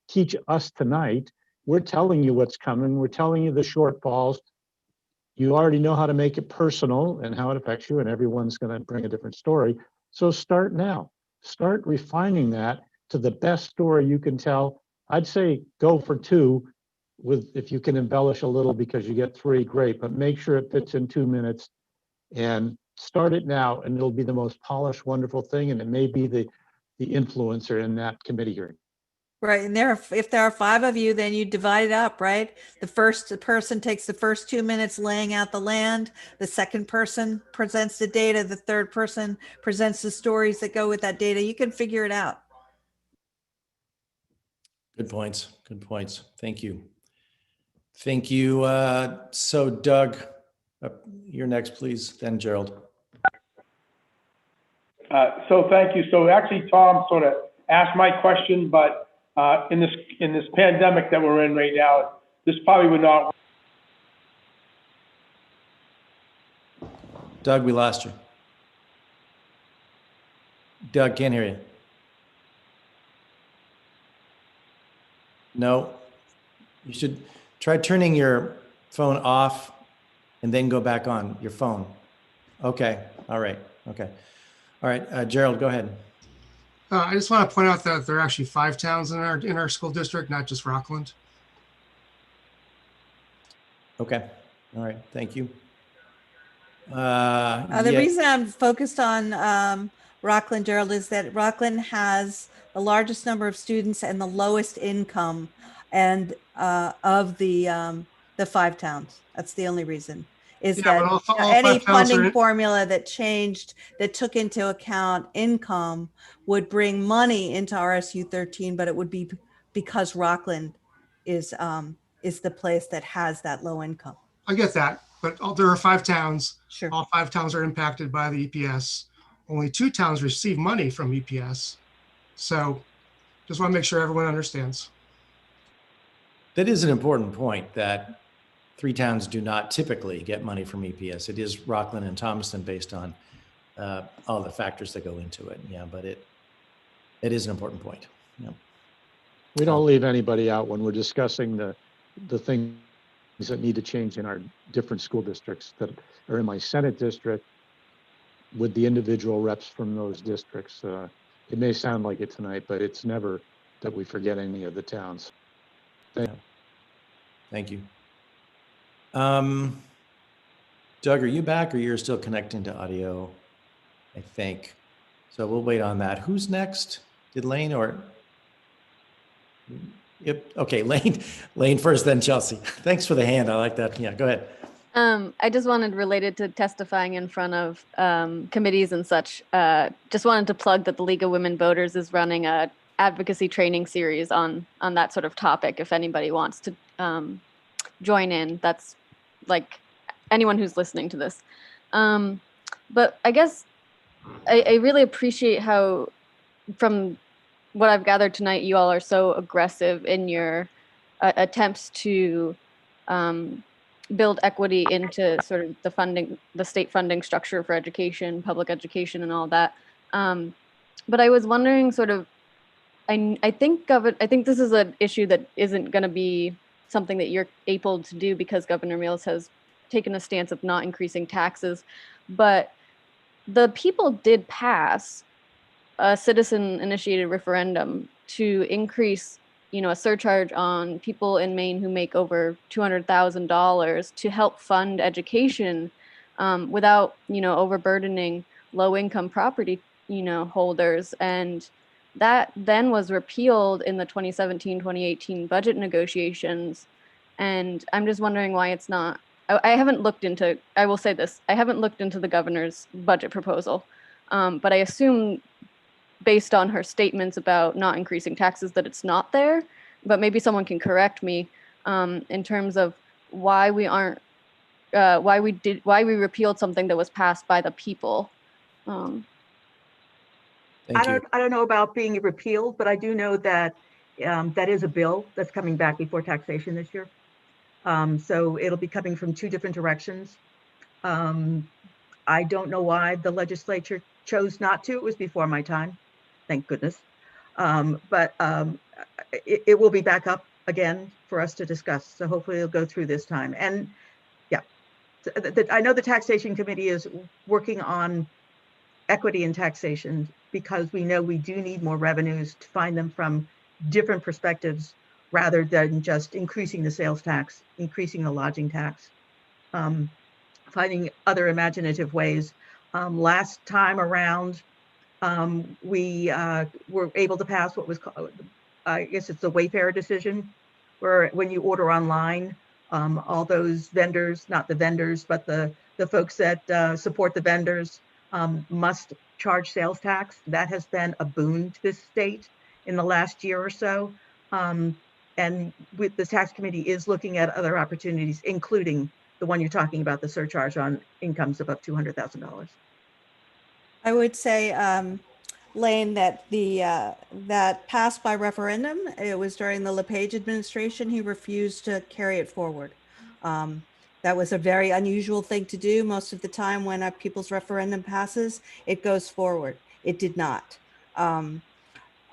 teach us tonight. We're telling you what's coming. We're telling you the shortfalls. You already know how to make it personal and how it affects you, and everyone's going to bring a different story. So start now. Start refining that to the best story you can tell. I'd say go for 2. If you can embellish a little because you get 3, great, but make sure it fits in 2 minutes and start it now, and it'll be the most polished, wonderful thing, and it may be the influencer in that committee hearing. Right. And if there are 5 of you, then you divide it up, right? The first person takes the first 2 minutes laying out the land. The second person presents the data. The third person presents the stories that go with that data. You can figure it out. Good points. Good points. Thank you. Thank you. So Doug, you're next, please, then Gerald. So thank you. So actually, Tom sort of asked my question, but in this pandemic that we're in right now, this probably would not. Doug, we lost you. Doug, can't hear you. No, you should try turning your phone off and then go back on your phone. Okay. All right. Okay. All right. Gerald, go ahead. I just want to point out that there are actually 5 towns in our school district, not just Rockland. Okay. All right. Thank you. The reason I'm focused on Rockland, Gerald, is that Rockland has the largest number of students and the lowest income, and of the 5 towns. That's the only reason. Is Yeah, that but all any 5 towns funding are formula that changed that took into account income would bring money into RSU 13, but it would be because Rockland is the place that has that low income. I get that, but there are 5 towns. Sure. All 5 towns are impacted by the EPS. Only 2 towns receive money from EPS. So just want to make sure everyone understands. That is an important point, that 3 towns do not typically get money from EPS. It is Rockland and Thomaston based on all the factors that go into it. Yeah, but it is an important point. Yeah. We don't leave anybody out when we're discussing the things that need to change in our different school districts that are in my Senate district with the individual reps from those districts. It may sound like it tonight, but it's never that we forget any of the towns. Thank you. Doug, are you back or you're still connecting to audio? I think. So we'll wait on that. Who's next? Did Lane or? Yep. Okay, Lane first, then Chelsea. Thanks for the hand. I like that. Yeah, go ahead. I just wanted, related to testifying in front of committees and such, just wanted to plug that the League of Women Voters is running a advocacy training series on that sort of topic. If anybody wants to join in, that's like anyone who's listening to this. But I guess I really appreciate how, from what I've gathered tonight, you all are so aggressive in your attempts to build equity into sort of the state funding structure for education, public education, and all that. But I was wondering, sort of, I think this is an issue that isn't going to be something that you're able to do because Governor Mills has taken a stance of not increasing taxes. But the people did pass a citizen-initiated referendum to increase, a surcharge on people in Maine who make over $200,000 to help fund education without, overburdening low-income property, holders. And that then was repealed in the 2017-2018 budget negotiations. And I'm just wondering why it's not. I haven't looked into, I will say this, I haven't looked into the governor's budget proposal, but I assume, based on her statements about not increasing taxes, that it's not there. But maybe someone can correct me in terms of why we aren't, why we repealed something that was passed by the people. Thank I you. don't know about being repealed, but I do know that that is a bill that's coming back before taxation this year. So it'll be coming from two different directions. I don't know why the legislature chose not to. It was before my time, thank goodness. But it will be back up again for us to discuss. So hopefully it'll go through this time. And yeah, I know the taxation committee is working on equity in taxation because we know we do need more revenues to find them from different perspectives rather than just increasing the sales tax, increasing the lodging tax, finding other imaginative ways. Last time around, we were able to pass what was called, I guess it's the Wayfair decision, where when you order online, all those vendors, not the vendors, but the folks that support the vendors must charge sales tax. That has been a boon to this state in the last year or so. And with the tax committee is looking at other opportunities, including the one you're talking about, the surcharge on incomes above $200,000. I would say, Lane, that that passed by referendum. It was during the LePage administration. He refused to carry it forward. That was a very unusual thing to do. Most of the time when a people's referendum passes, it goes forward. It did not.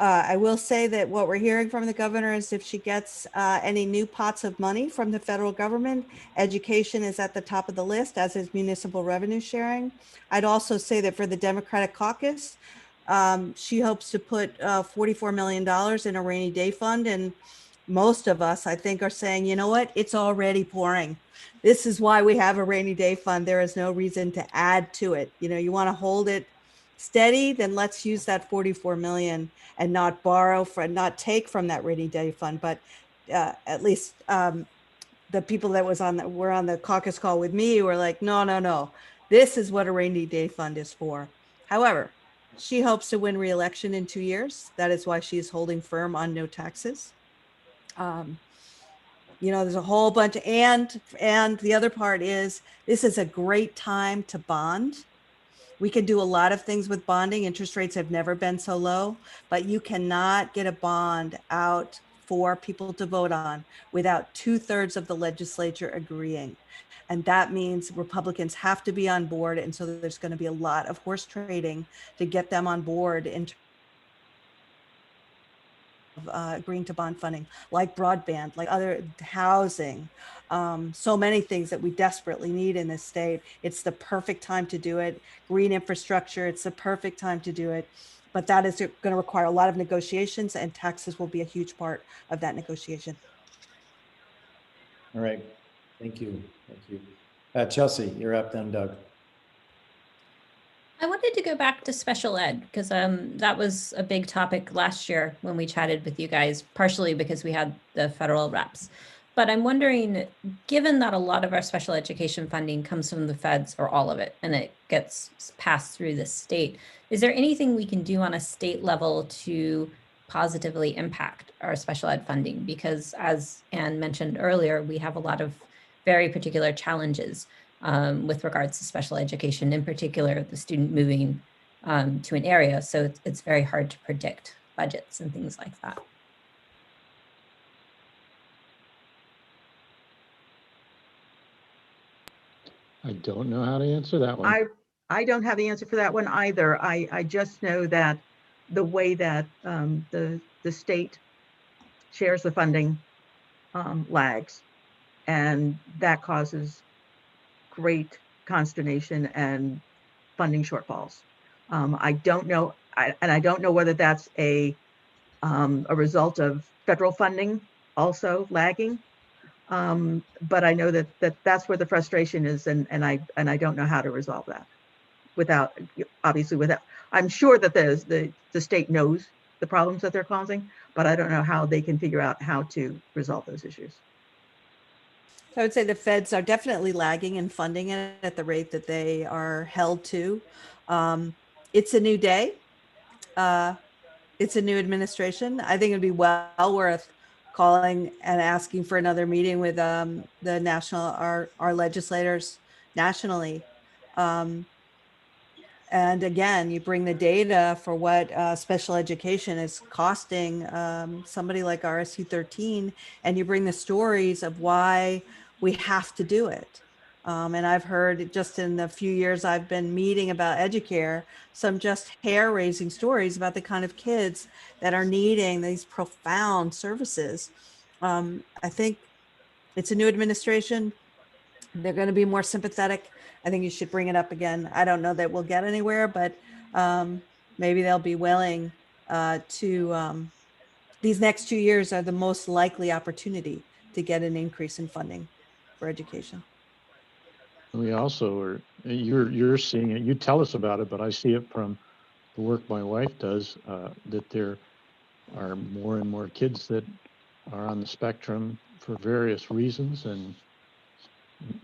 I will say that what we're hearing from the governor is if she gets any new pots of money from the federal government, education is at the top of the list, as is municipal revenue sharing. I'd also say that for the Democratic caucus, she hopes to put $44 million in a rainy day fund. And most of us, I think, are saying, you know what, it's already pouring. This is why we have a rainy day fund. There is no reason to add to it. You want to hold it steady, then let's use that 44 million and not borrow not take from that rainy day fund. But at least the people that were on the caucus call with me were like, no, this is what a rainy day fund is for. However, she hopes to win re-election in 2 years. That is why she is holding firm on no taxes. There's a whole bunch and the other part is this is a great time to bond. We can do a lot of things with bonding. Interest rates have never been so low, but you cannot get a bond out for people to vote on without 2/3 of the legislature agreeing. And that means Republicans have to be on board. And so there's going to be a lot of horse trading to get them on board in agreeing to bond funding, like broadband, like other housing, so many things that we desperately need in this state. It's the perfect time to do it. Green infrastructure, it's the perfect time to do it. But that is going to require a lot of negotiations, and taxes will be a huge part of that negotiation. All right. Thank you. Chelsea, you're up then, Doug. I wanted to go back to special ed because that was a big topic last year when we chatted with you guys, partially because we had the federal reps. But I'm wondering, given that a lot of our special education funding comes from the feds or all of it, and it gets passed through the state, is there anything we can do on a state level to positively impact our special ed funding? Because as Anne mentioned earlier, we have a lot of very particular challenges with regards to special education, in particular, the student moving to an area. So it's very hard to predict budgets and things like that. I don't know how to answer that one. I don't have the answer for that one either. I just know that the way that the state shares the funding lags, and that causes great consternation and funding shortfalls. I don't know, and I don't know whether that's a result of federal funding also lagging. But I know that that's where the frustration is, and I don't know how to resolve that without, obviously, without. I'm sure that the state knows the problems that they're causing, but I don't know how they can figure out how to resolve those issues. I would say the feds are definitely lagging in funding it at the rate that they are held to. It's a new day. It's a new administration. I think it'd be well worth calling and asking for another meeting with the national, our legislators nationally. And again, you bring the data for what special education is costing somebody like RSU 13, and you bring the stories of why we have to do it. And I've heard just in the few years I've been meeting about Educare, some just hair-raising stories about the kind of kids that are needing these profound services. I think it's a new administration. They're going to be more sympathetic. I think you should bring it up again. I don't know that we'll get anywhere, but maybe they'll be willing to. These next 2 years are the most likely opportunity to get an increase in funding for education. We also are, you're seeing it, you tell us about it, but I see it from the work my wife does, that there are more and more kids that are on the spectrum for various reasons, and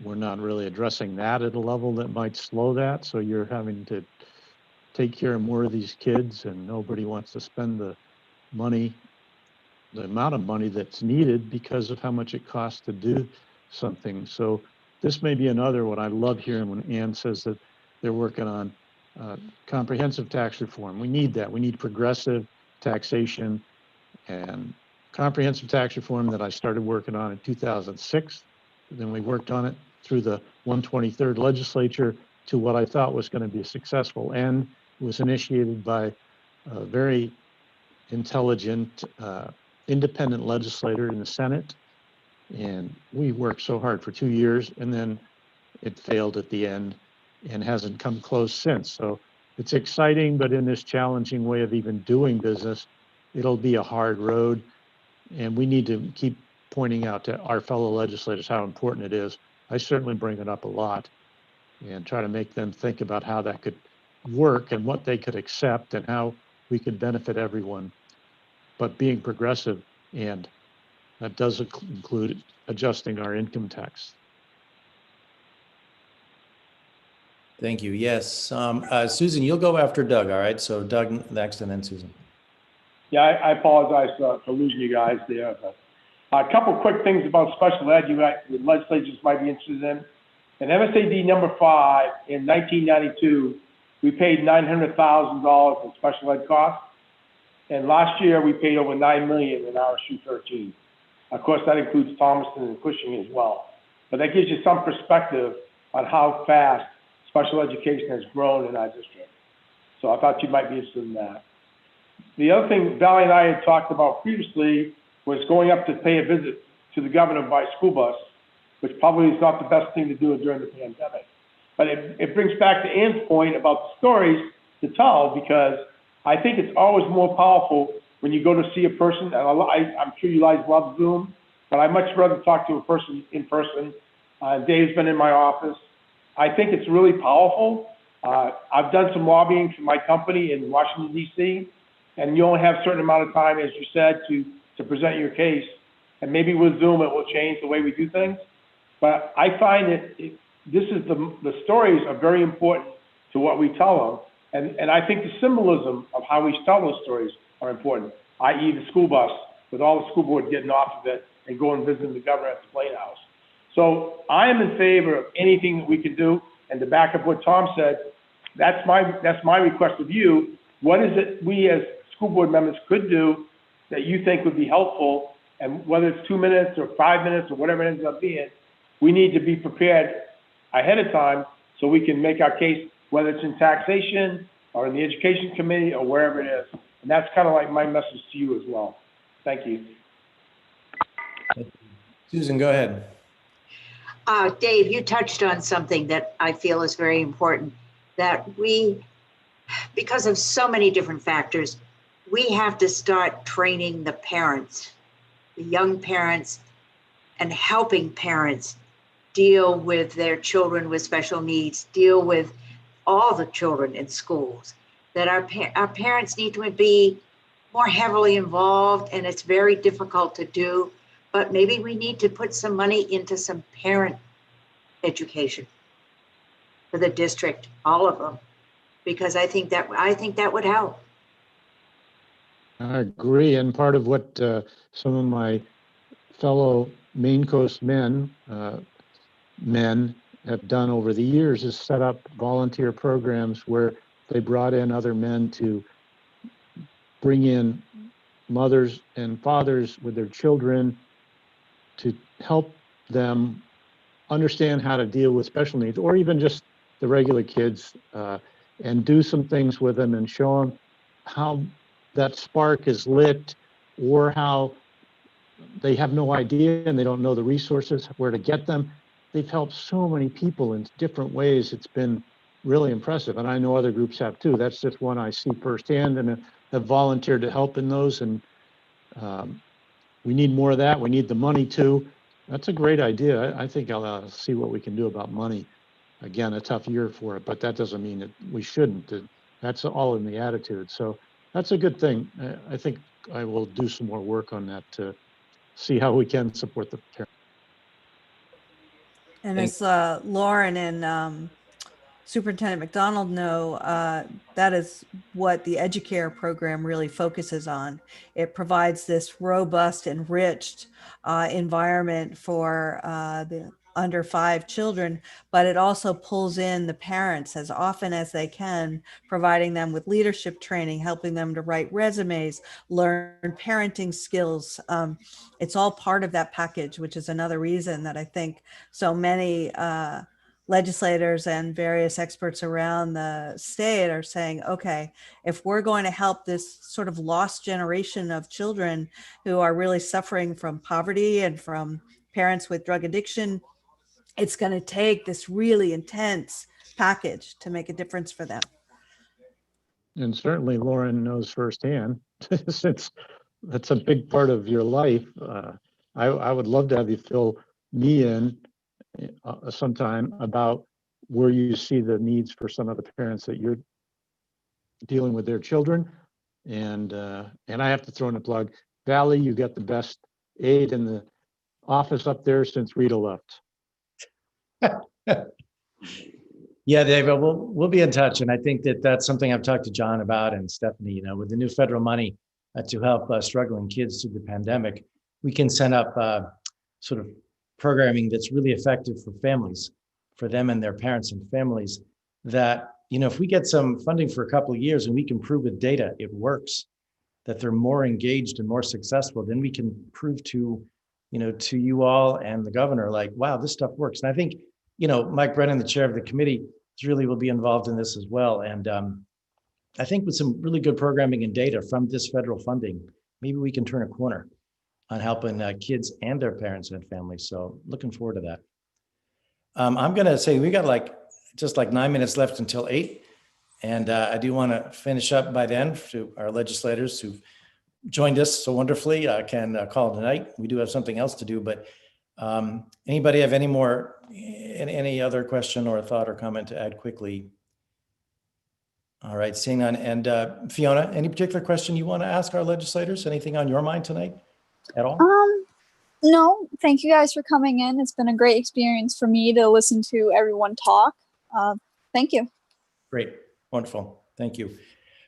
we're not really addressing that at a level that might slow that. So you're having to take care of more of these kids, and nobody wants to spend the money, the amount of money that's needed because of how much it costs to do something. So this may be another, what I love hearing when Ann says that they're working on comprehensive tax reform. We need that. We need progressive taxation and comprehensive tax reform that I started working on in 2006. Then we worked on it through the 123rd legislature to what I thought was going to be a successful end. It was initiated by a very intelligent, independent legislator in the Senate. And we worked so hard for 2 years, and then it failed at the end and hasn't come close since. So it's exciting, but in this challenging way of even doing business, it'll be a hard road. And we need to keep pointing out to our fellow legislators how important it is. I certainly bring it up a lot and try to make them think about how that could work and what they could accept and how we could benefit everyone. But being progressive, and that does include adjusting our income tax. Thank you. Yes. Susan, you'll go after Doug. All right. So Doug next and then Susan. Yeah, I apologize for losing you guys there. But a couple quick things about special ed the legislators might be interested in. In MSAD number 5 in 1992, we paid $900,000 in special ed costs. And last year we paid over $9 million in RSU 13. Of course, that includes Thomaston and Cushing as well. But that gives you some perspective on how fast special education has grown in our district. So I thought you might be interested in that. The other thing Valerie and I had talked about previously was going up to pay a visit to the governor by school bus, which probably is not the best thing to do during the pandemic. But it brings back to Ann's point about the stories to tell, because I think it's always more powerful when you go to see a person. And I'm sure you guys love Zoom, but I'd much rather talk to a person in person. Dave's been in my office. I think it's really powerful. I've done some lobbying for my company in Washington, D.C., and you only have a certain amount of time, as you said, to present your case. And maybe with Zoom, it will change the way we do things. But I find the stories are very important to what we tell them. And I think the symbolism of how we tell those stories are important, i.e. the school bus, with all the school board getting off of it and going and visiting the governor at the Playhouse. So I am in favor of anything that we can do. And to back up what Tom said, that's my request of you. What is it we as school board members could do that you think would be helpful? And whether it's 2 minutes or 5 minutes or whatever it ends up being, we need to be prepared ahead of time so we can make our case, whether it's in taxation or in the education committee or wherever it is. And that's kind of like my message to you as well. Thank you. Susan, go ahead. Dave, you touched on something that I feel is very important, that we, because of so many different factors, we have to start training the parents, the young parents, and helping parents deal with their children with special needs, deal with all the children in schools, that our parents need to be more heavily involved, and it's very difficult to do, but maybe we need to put some money into some parent education for the district, all of them, because I think that would help. I agree. And part of what some of my fellow Maine Coast men have done over the years is set up volunteer programs where they brought in other men to bring in mothers and fathers with their children to help them understand how to deal with special needs, or even just the regular kids, and do some things with them and show them how that spark is lit, or how they have no idea and they don't know the resources, where to get them. They've helped so many people in different ways. It's been really impressive. And I know other groups have too. That's just one I see firsthand and have volunteered to help in those. And we need more of that. We need the money too. That's a great idea. I think I'll see what we can do about money. Again, a tough year for it, but that doesn't mean that we shouldn't. That's all in the attitude. So that's a good thing. I think I will do some more work on that to see how we can support the parents. And as Lauren and Superintendent McDonald know, that is what the EduCare program really focuses on. It provides this robust, enriched environment for the under 5 children, but it also pulls in the parents as often as they can, providing them with leadership training, helping them to write resumes, learn parenting skills. It's all part of that package, which is another reason that I think so many legislators and various experts around the state are saying, okay, if we're going to help this sort of lost generation of children who are really suffering from poverty and from parents with drug addiction, it's going to take this really intense package to make a difference for them. And certainly Lauren knows firsthand, since that's a big part of your life. I would love to have you fill me in sometime about where you see the needs for some of the parents that you're dealing with their children. And I have to throw in a plug. Valley, you got the best aide in the office up there since Rita left. Yeah, David, we'll be in touch. And I think that's something I've talked to John about and Stephanie, with the new federal money to help struggling kids through the pandemic, we can set up sort of programming that's really effective for families, for them and their parents and families, that, if we get some funding for a couple of years and we can prove with data it works, that they're more engaged and more successful, then we can prove to you all and the governor, like, wow, this stuff works. And I think, Mike Brennan, the chair of the committee, really will be involved in this as well. And I think with some really good programming and data from this federal funding, maybe we can turn a corner on helping kids and their parents and families. So looking forward to that. I'm going to say we got just 9 minutes left until 8. And I do want to finish up by then to our legislators who've joined us so wonderfully. I can call it a night. We do have something else to do, but anybody have any other question or thought or comment to add quickly All right, seeing none. And Fiona, any particular question you want to ask our legislators? Anything on your mind tonight at all? No, thank you guys for coming in. It's been a great experience for me to listen to everyone talk. Thank you. Great, wonderful. Thank you.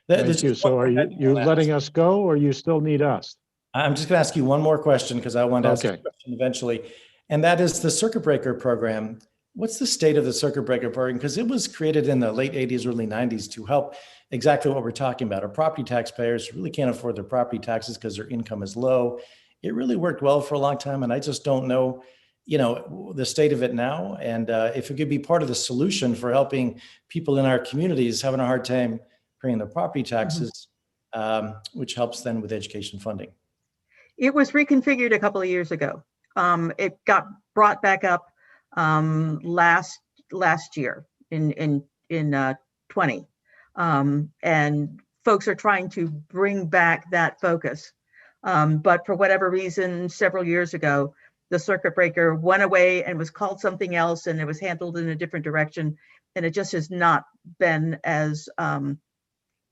Thank you. So are you letting us go or you still need us? I'm just going to ask you one more question because I want to ask Okay. a question eventually. And that is the circuit breaker program. What's the state of the circuit breaker program? Because it was created in the late 80s, early 90s to help exactly what we're talking about. Our property taxpayers really can't afford their property taxes because their income is low. It really worked well for a long time. And I just don't know, the state of it now. And if it could be part of the solution for helping people in our communities having a hard time paying their property taxes, which helps then with education funding. It was reconfigured a couple of years ago. It got brought back up last year in 20, and folks are trying to bring back that focus. But for whatever reason, several years ago, the circuit breaker went away and was called something else, and it was handled in a different direction, and it just has not been as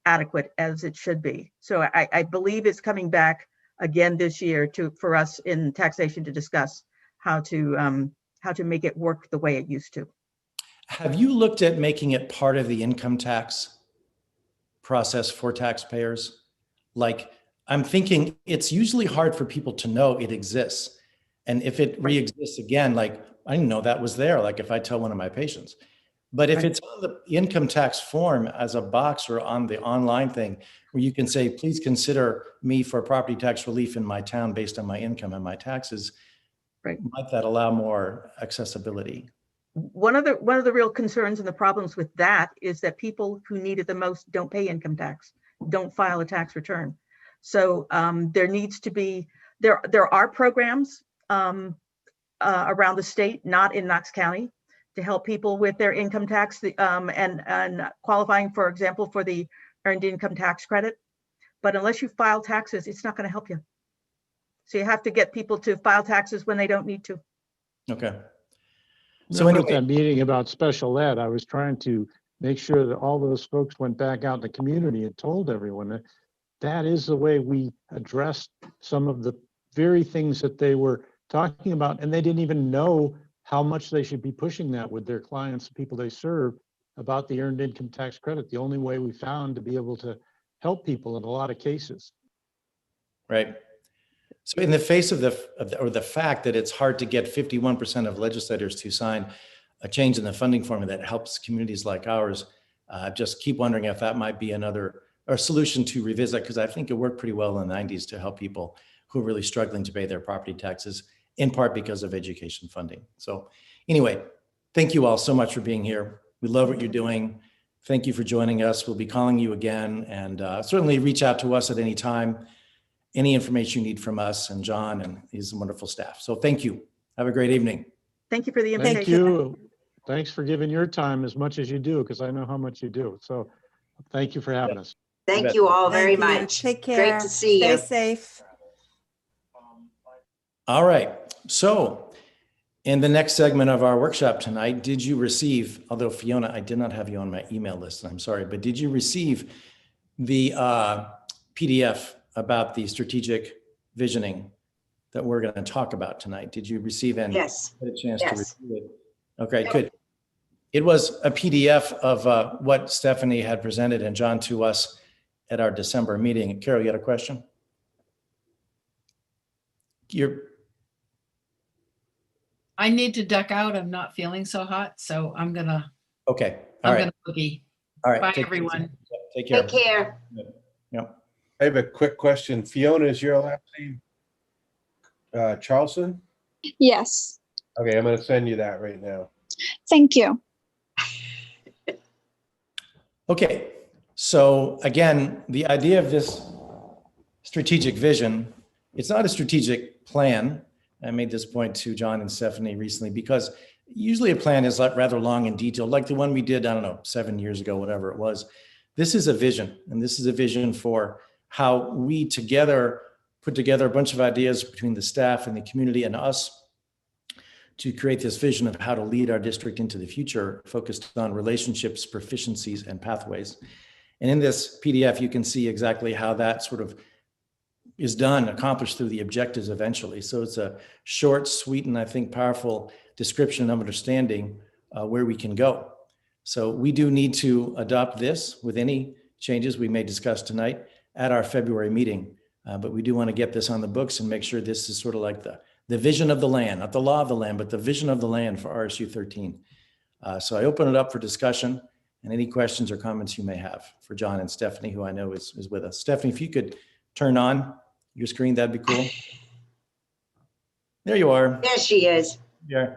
adequate as it should be. So I believe it's coming back again this year for us in taxation to discuss how to make it work the way it used to. Have you looked at making it part of the income tax process for taxpayers? Like, I'm thinking it's usually hard for people to know it exists. And if it re-exists again, like, I didn't know that was there, like if I tell one of my patients. But if it's on the income tax form as a box or on the online thing where you can say, please consider me for property tax relief in my town based on my income and my taxes, might that allow more accessibility? One of the real concerns and the problems with that is that people who need it the most don't pay income tax, don't file a tax return. So there needs to be, there are programs around the state, not in Knox County, to help people with their income tax and qualifying, for example, for the earned income tax credit. But unless you file taxes, it's not going to help you. So you have to get people to file taxes when they don't need to. Okay. So anyway, at that meeting about special ed, I was trying to make sure that all those folks went back out in the community and told everyone that that is the way we addressed some of the very things that they were talking about. And they didn't even know how much they should be pushing that with their clients, the people they serve, about the earned income tax credit. The only way we found to be able to help people in a lot of cases. Right. So in the face of the fact that it's hard to get 51% of legislators to sign a change in the funding formula that helps communities like ours, just keep wondering if that might be another solution to revisit, because I think it worked pretty well in the 90s to help people who are really struggling to pay their property taxes, in part because of education funding. So anyway, thank you all so much for being here. We love what you're doing. Thank you for joining us. We'll be calling you again, and certainly reach out to us at any time. Any information you need from us and John and his wonderful staff. So thank you. Have a great evening. Thank you for the invitation. Thank you. Thanks for giving your time as much as you do, because I know how much you do. So thank you for having us. Thank you all very Thank you. much. Take care. Great to see Stay you. safe. All right. So in the next segment of our workshop tonight, did you receive, although Fiona, I did not have you on my email list, I'm sorry, but did you receive the PDF about the strategic visioning that we're going to talk about tonight? Did you receive and get a chance to review it? Okay, good. It was a PDF of what Stephanie had presented and John to us at our December meeting. Carol, you had a question? I need to duck out. I'm not feeling so hot, so I'm gonna. Okay. All right. I'm gonna boogie. All right. Bye, Take everyone. Take care. Take care. Yep. I have a quick question. Fiona, is your last name Charlson? Yes. Okay, I'm going to send you that right now. Thank you. Okay. So again, the idea of this strategic vision, it's not a strategic plan. I made this point to John and Stephanie recently, because usually a plan is like rather long and detailed, like the one we did, I don't know, 7 years ago, whatever it was. This is a vision, and this is a vision for how we together put together a bunch of ideas between the staff and the community and us to create this vision of how to lead our district into the future, focused on relationships, proficiencies, and pathways. And in this PDF, you can see exactly how that sort of is done, accomplished through the objectives eventually. So it's a short, sweet, and I think powerful description of understanding where we can go. So we do need to adopt this with any changes we may discuss tonight at our February meeting. But we do want to get this on the books and make sure this is sort of like the vision of the land, not the law of the land, but the vision of the land for RSU 13. So I open it up for discussion and any questions or comments you may have for John and Stephanie, who I know is with us. Stephanie, if you could turn on your screen, that'd be cool. There you are. There she is. Yeah.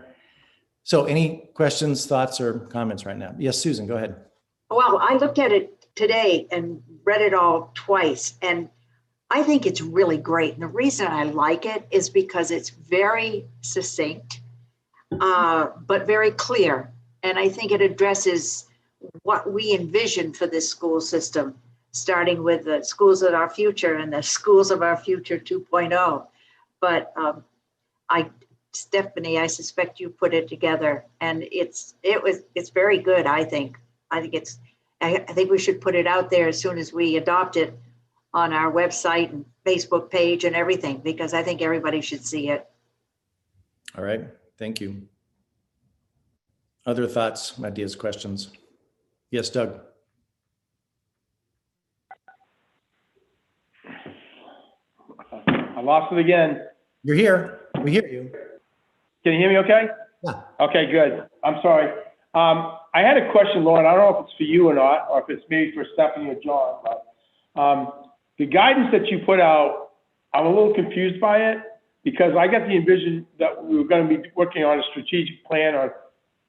So any questions, thoughts, or comments right now? Yes, Susan, go ahead. Well, I looked at it today and read it all twice, and I think it's really great. And the reason I like it is because it's very succinct, but very clear. And I think it addresses what we envision for this school system, starting with the schools of our future and the schools of our future 2.0. But Stephanie, I suspect you put it together, and it's very good. I think we should put it out there as soon as we adopt it on our website and Facebook page and everything, because I think everybody should see it. All right, thank you. Other thoughts, ideas, questions? Yes, Doug. I lost it again. You're here. We hear you. Can you hear me okay? Yeah. Okay, good. I'm sorry. I had a question, Lauren. I don't know if it's for you or not, or if it's maybe for Stephanie or John, but the guidance that you put out, I'm a little confused by it, because I got the envision that we were going to be working on a strategic plan or,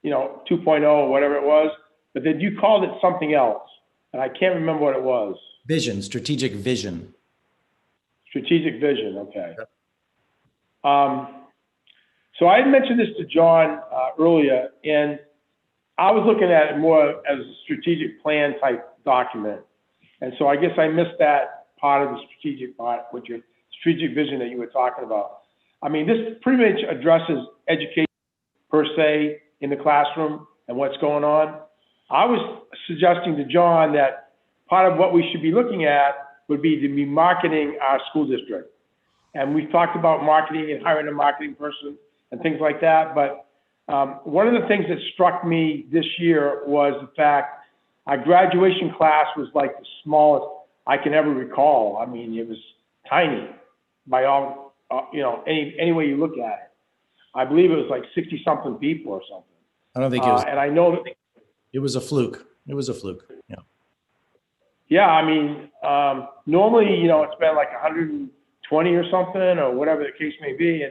2.0 or whatever it was, but then you called it something else, and I can't remember what it was. Vision, strategic vision. Strategic vision, okay. So I had mentioned this to John earlier, and I was looking at it more as a strategic plan type document. And so I guess I missed that part of the strategic part, with your strategic vision that you were talking about. I mean, this pretty much addresses education per se in the classroom and what's going on. I was suggesting to John that part of what we should be looking at would be to be marketing our school district. And we talked about marketing and hiring a marketing person and things like that. But one of the things that struck me this year was the fact our graduation class was like the smallest I can ever recall. I mean, it was tiny by all, any way you look at it. I believe it was like 60 something people or something. I don't think it was. And I know that it was a fluke. It was a fluke. Yeah. Yeah, I mean, normally, it's been like 120 or something, or whatever the case may be.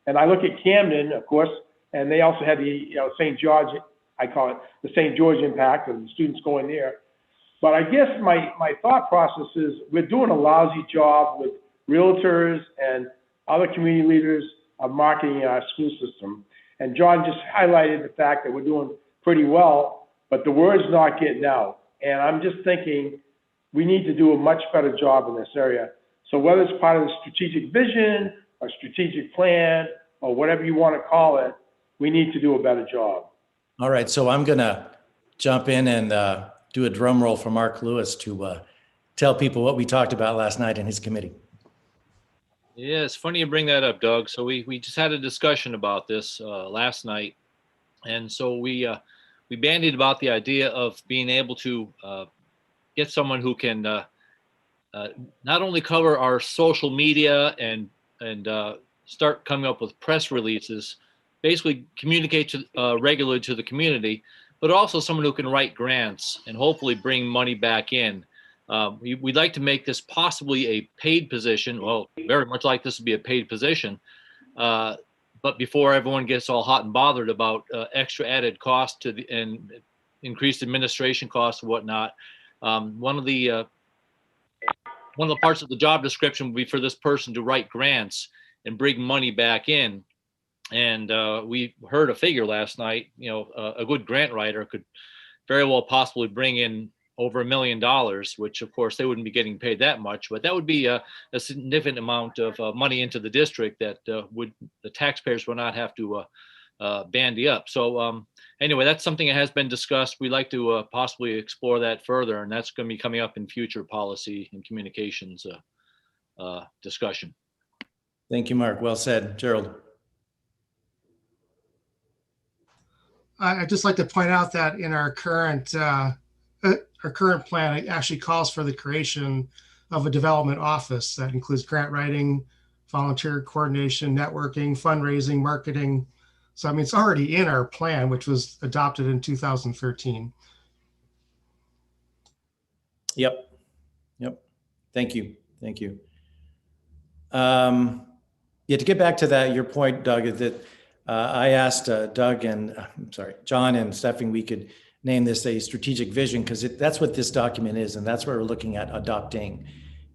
And I look at Camden, of course, and they also had the, St. George, I call it the St. George impact of the students going there. But I guess my thought process is we're doing a lousy job with realtors and other community leaders of marketing our school system. And John just highlighted the fact that we're doing pretty well, but the word's not getting out. And I'm just thinking we need to do a much better job in this area. So whether it's part of the strategic vision or strategic plan or whatever you want to call it, we need to do a better job. All right, so I'm gonna jump in and do a drum roll for Mark Lewis to tell people what we talked about last night in his committee. Yeah, it's funny you bring that up, Doug. So we just had a discussion about this last night. And so we bandied about the idea of being able to get someone who can not only cover our social media and start coming up with press releases, basically communicate to regularly to the community, but also someone who can write grants and hopefully bring money back in. We'd like to make this possibly a paid position. Well, very much like this would be a paid position. But before everyone gets all hot and bothered about extra added cost and increased administration costs and whatnot, one of the parts of the job description would be for this person to write grants and bring money back in. And we heard a figure last night, a good grant writer could very well possibly bring in over $1 million, which of course they wouldn't be getting paid that much, but that would be a significant amount of money into the district that the taxpayers will not have to bandy up. So anyway, that's something that has been discussed. We'd like to possibly explore that further, and that's going to be coming up in future policy and communications discussion. Thank you, Mark. Well said. Gerald. I'd just like to point out that in our current plan, it actually calls for the creation of a development office that includes grant writing, volunteer coordination, networking, fundraising, marketing. So, I mean, it's already in our plan, which was adopted in 2013. Yep. Thank you. Yeah, to get back to that, your point, Doug, is that I asked John and Stephanie, we could name this a strategic vision because that's what this document is, and that's what we're looking at adopting.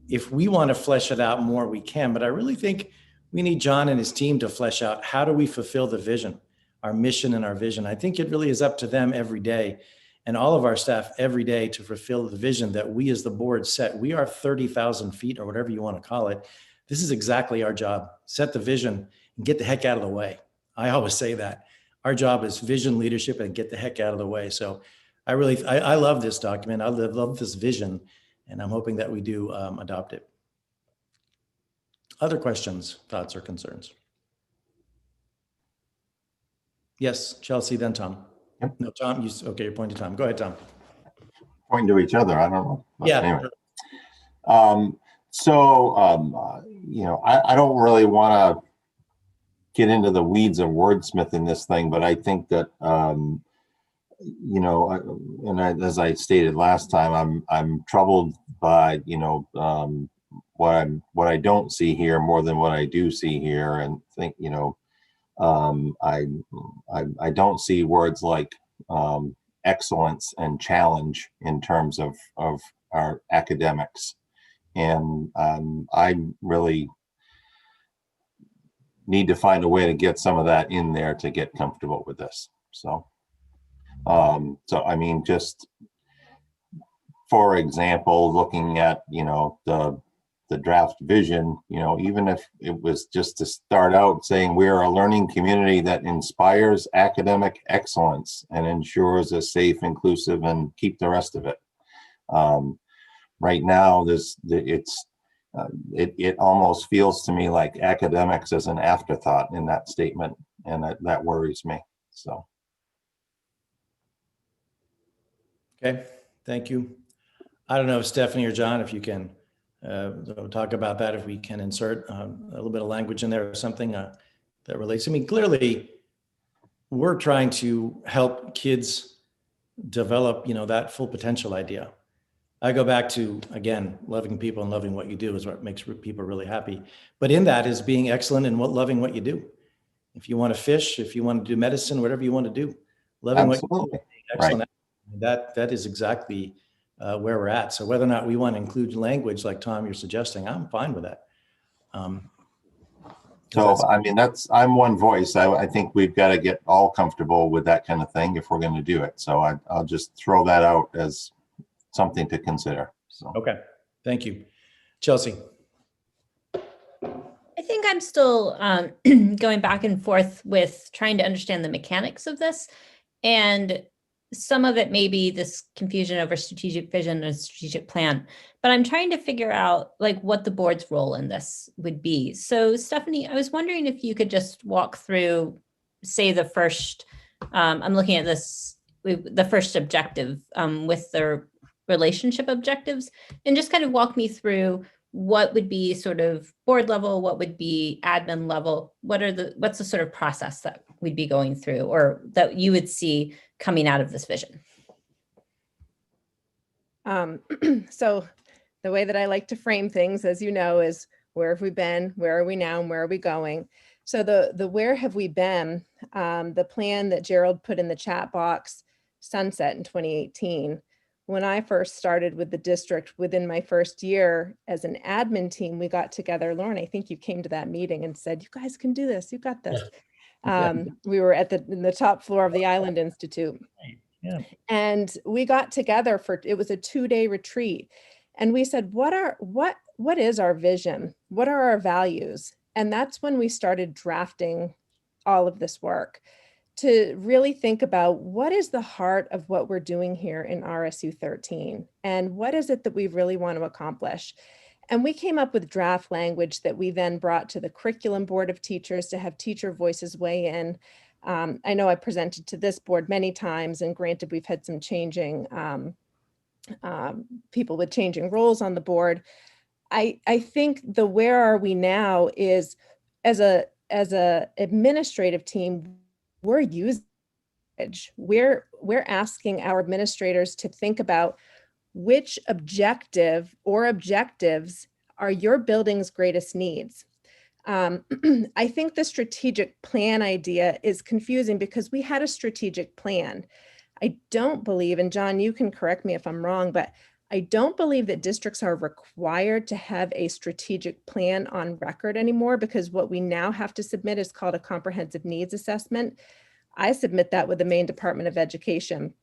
If we want to flesh it out more, we can, but I really think we need John and his team to flesh out how do we fulfill the vision, our mission and our vision. I think it really is up to them every day and all of our staff every day to fulfill the vision that we as the board set. We are 30,000 feet or whatever you want to call it. This is exactly our job. Set the vision and get the heck out of the way. I always say that. Our job is vision leadership and get the heck out of the way. So I love this document. I love this vision, and I'm hoping that we do adopt it. Other questions, thoughts, or concerns? Yes, Chelsea, then Tom. Yep. No, Tom, okay, you're pointing to Tom. Go ahead, Tom. Pointing to each other, I don't know. But Yeah. anyway. You know, I don't really want to get into the weeds of wordsmithing this thing, but I think that, you know, as I stated last time, I'm troubled by, you know, what I don't see here more than what I do see here, and think, you know, I don't see words like excellence and challenge in terms of our academics, and I really need to find a way to get some of that in there to get comfortable with this. So, I mean, just for example, looking at, you know, the draft vision, you know, even if it was just to start out saying we're a learning community that inspires academic excellence and ensures a safe, inclusive, and keep the rest of it. Right now, it almost feels to me like academics is an afterthought in that statement, and that worries me. So. Okay, thank you. I don't know if Stephanie or John, if you can talk about that, if we can insert a little bit of language in there or something that relates. I mean, clearly, we're trying to help kids develop, you know, that full potential idea. I go back to, again, loving people and loving what you do is what makes people really happy. But in that is being excellent in loving what you do. If you want to fish, if you want to do medicine, whatever you want to do, loving Absolutely. what you do, being excellent. Right. That is exactly where we're at. So whether or not we want to include language like Tom, you're suggesting, I'm fine with that. So, I mean, I'm one voice. I think we've got to get all comfortable with that kind of thing if we're going to do it. So I'll just throw that out as something to consider. So. Okay, thank you. Chelsea. I think I'm still going back and forth with trying to understand the mechanics of this. And some of it may be this confusion over strategic vision and strategic plan, but I'm trying to figure out like what the board's role in this would be. So Stephanie, I was wondering if you could just walk through, say the first, I'm looking at this, the first objective with the relationship objectives, and just kind of walk me through what would be sort of board level, what would be admin level, what's the sort of process that we'd be going through or that you would see coming out of this vision? So the way that I like to frame things, as you know, is where have we been, where are we now, and where are we going? So the where have we been, the plan that Gerald put in the chat box, sunset in 2018. When I first started with the district, within my first year as an admin team, we got together. Lauren, I think you came to that meeting and said, you guys can do this, you got this. We were in the top floor of the Island Institute. Yeah. And we got together it was a 2-day retreat. And we said, what is our vision? What are our values? And that's when we started drafting all of this work. to really think about what is the heart of what we're doing here in RSU 13 and what is it that we really want to accomplish. And we came up with draft language that we then brought to the curriculum board of teachers to have teacher voices weigh in. I know I presented to this board many times, and granted, we've had some changing people with changing roles on the board. I think the where are we now is as a administrative team, we're using we're asking our administrators to think about which objective or objectives are your building's greatest needs. I think the strategic plan idea is confusing because we had a strategic plan. I don't believe, and John, you can correct me if I'm wrong, but I don't believe that districts are required to have a strategic plan on record anymore, because what we now have to submit is called a comprehensive needs assessment. I submit that with the Maine Department of Education.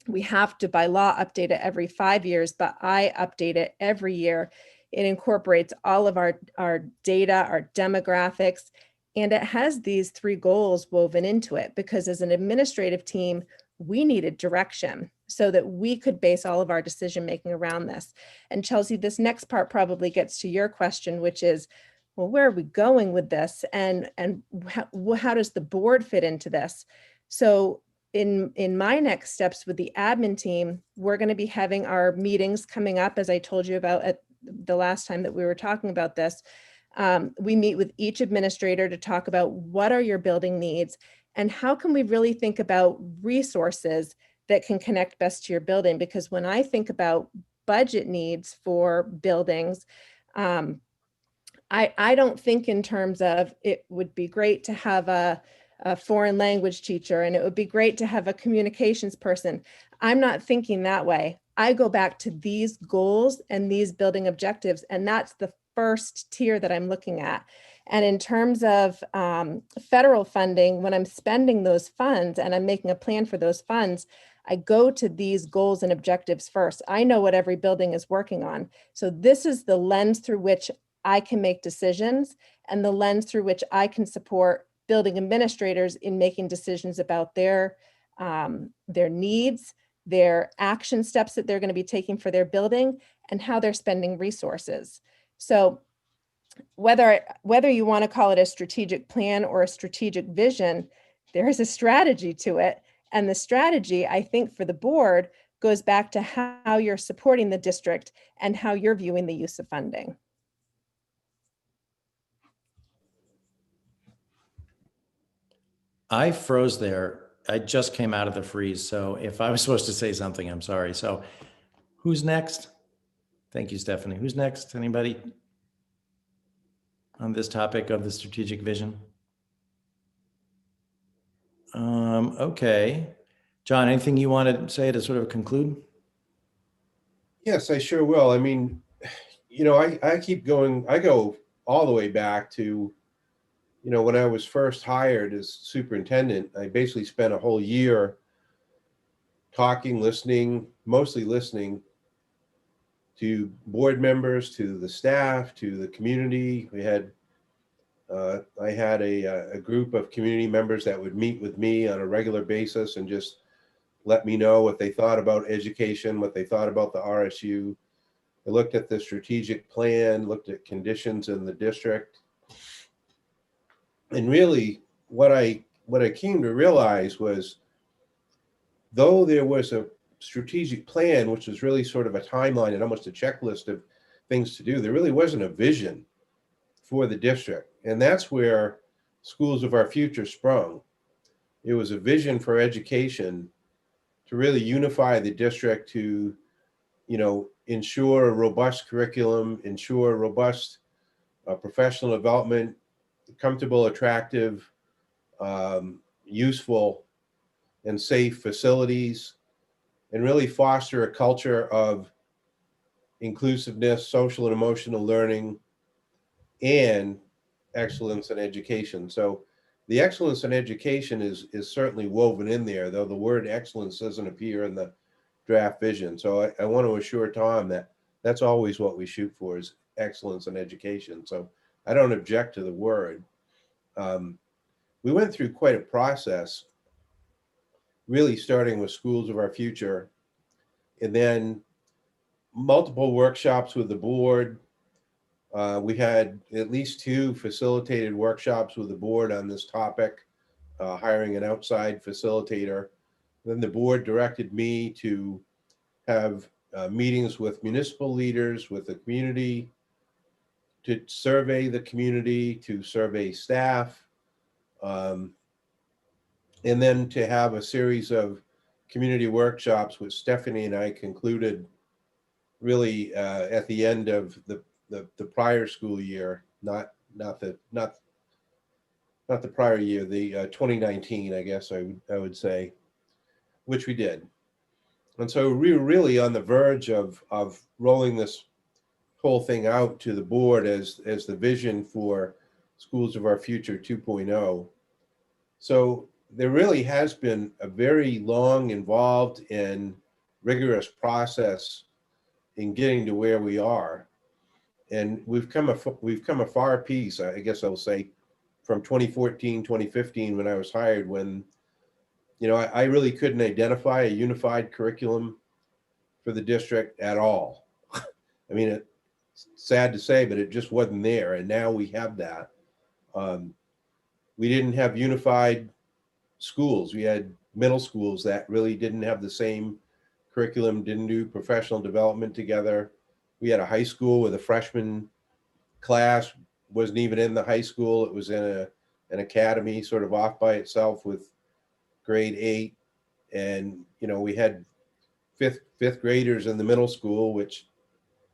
We have to, by law, update it every 5 years, but I update it every year. It incorporates all of our data, our demographics, and it has these 3 goals woven into it, because as an administrative team, we needed direction so that we could base all of our decision making around this. And Chelsea, this next part probably gets to your question, which is, well, where are we going with this? And how does the board fit into this? So in my next steps with the admin team, we're going to be having our meetings coming up, as I told you about at the last time that we were talking about this. We meet with each administrator to talk about what are your building needs and how can we really think about resources that can connect best to your building. Because when I think about budget needs for buildings, I don't think in terms of it would be great to have a foreign language teacher and it would be great to have a communications person. I'm not thinking that way. I go back to these goals and these building objectives, and that's the first tier that I'm looking at. And in terms of federal funding, when I'm spending those funds and I'm making a plan for those funds, I go to these goals and objectives first. I know what every building is working on. So this is the lens through which I can make decisions and the lens through which I can support building administrators in making decisions about their needs, their action steps that they're going to be taking for their building, and how they're spending resources. So whether you want to call it a strategic plan or a strategic vision, there is a strategy to it. And the strategy, I think, for the board goes back to how you're supporting the district and how you're viewing the use of funding. I froze there. I just came out of the freeze. So if I was supposed to say something, I'm sorry. So who's next? Thank you, Stephanie. Who's next? Anybody on this topic of the strategic vision? Okay. John, anything you want to say to sort of conclude? Yes, I sure will. I mean, I keep going, I go all the way back to, when I was first hired as superintendent. I basically spent a whole year talking, listening, mostly listening to board members, to the staff, to the community. I had a group of community members that would meet with me on a regular basis and just let me know what they thought about education, what they thought about the RSU. I looked at the strategic plan, looked at conditions in the district. And really what I came to realize was, though there was a strategic plan, which was really sort of a timeline and almost a checklist of things to do, there really wasn't a vision for the district. And that's where Schools of Our Future sprung. It was a vision for education to really unify the district, to, ensure a robust curriculum, ensure robust professional development, comfortable, attractive, useful, and safe facilities, and really foster a culture of inclusiveness, social and emotional learning, and excellence in education. So the excellence in education is certainly woven in there, though the word excellence doesn't appear in the draft vision. So I want to assure Tom that that's always what we shoot for, is excellence in education. So I don't object to the word. We went through quite a process really starting with Schools of Our Future, and then multiple workshops with the board. We had at least 2 facilitated workshops with the board on this topic, hiring an outside facilitator. Then the board directed me to have meetings with municipal leaders, with the community, to survey the community, to survey staff, and then to have a series of community workshops, which Stephanie and I concluded really at the end of the prior school year, not the prior year, the 2019, I guess I would say, which we did. And so we were really on the verge of rolling this whole thing out to the board as the vision for Schools of Our Future 2.0. So there really has been a very long, involved, and rigorous process in getting to where we are. And we've come a far piece, I guess I'll say, from 2014, 2015, when I was hired, when, you know, I really couldn't identify a unified curriculum for the district at all. I mean, it's sad to say, but it just wasn't there. And now we have that. We didn't have unified schools. We had middle schools that really didn't have the same curriculum, didn't do professional development together. We had a high school with a freshman class, wasn't even in the high school. It was in an academy sort of off by itself with grade 8. And, you know, we had fifth graders in the middle school, which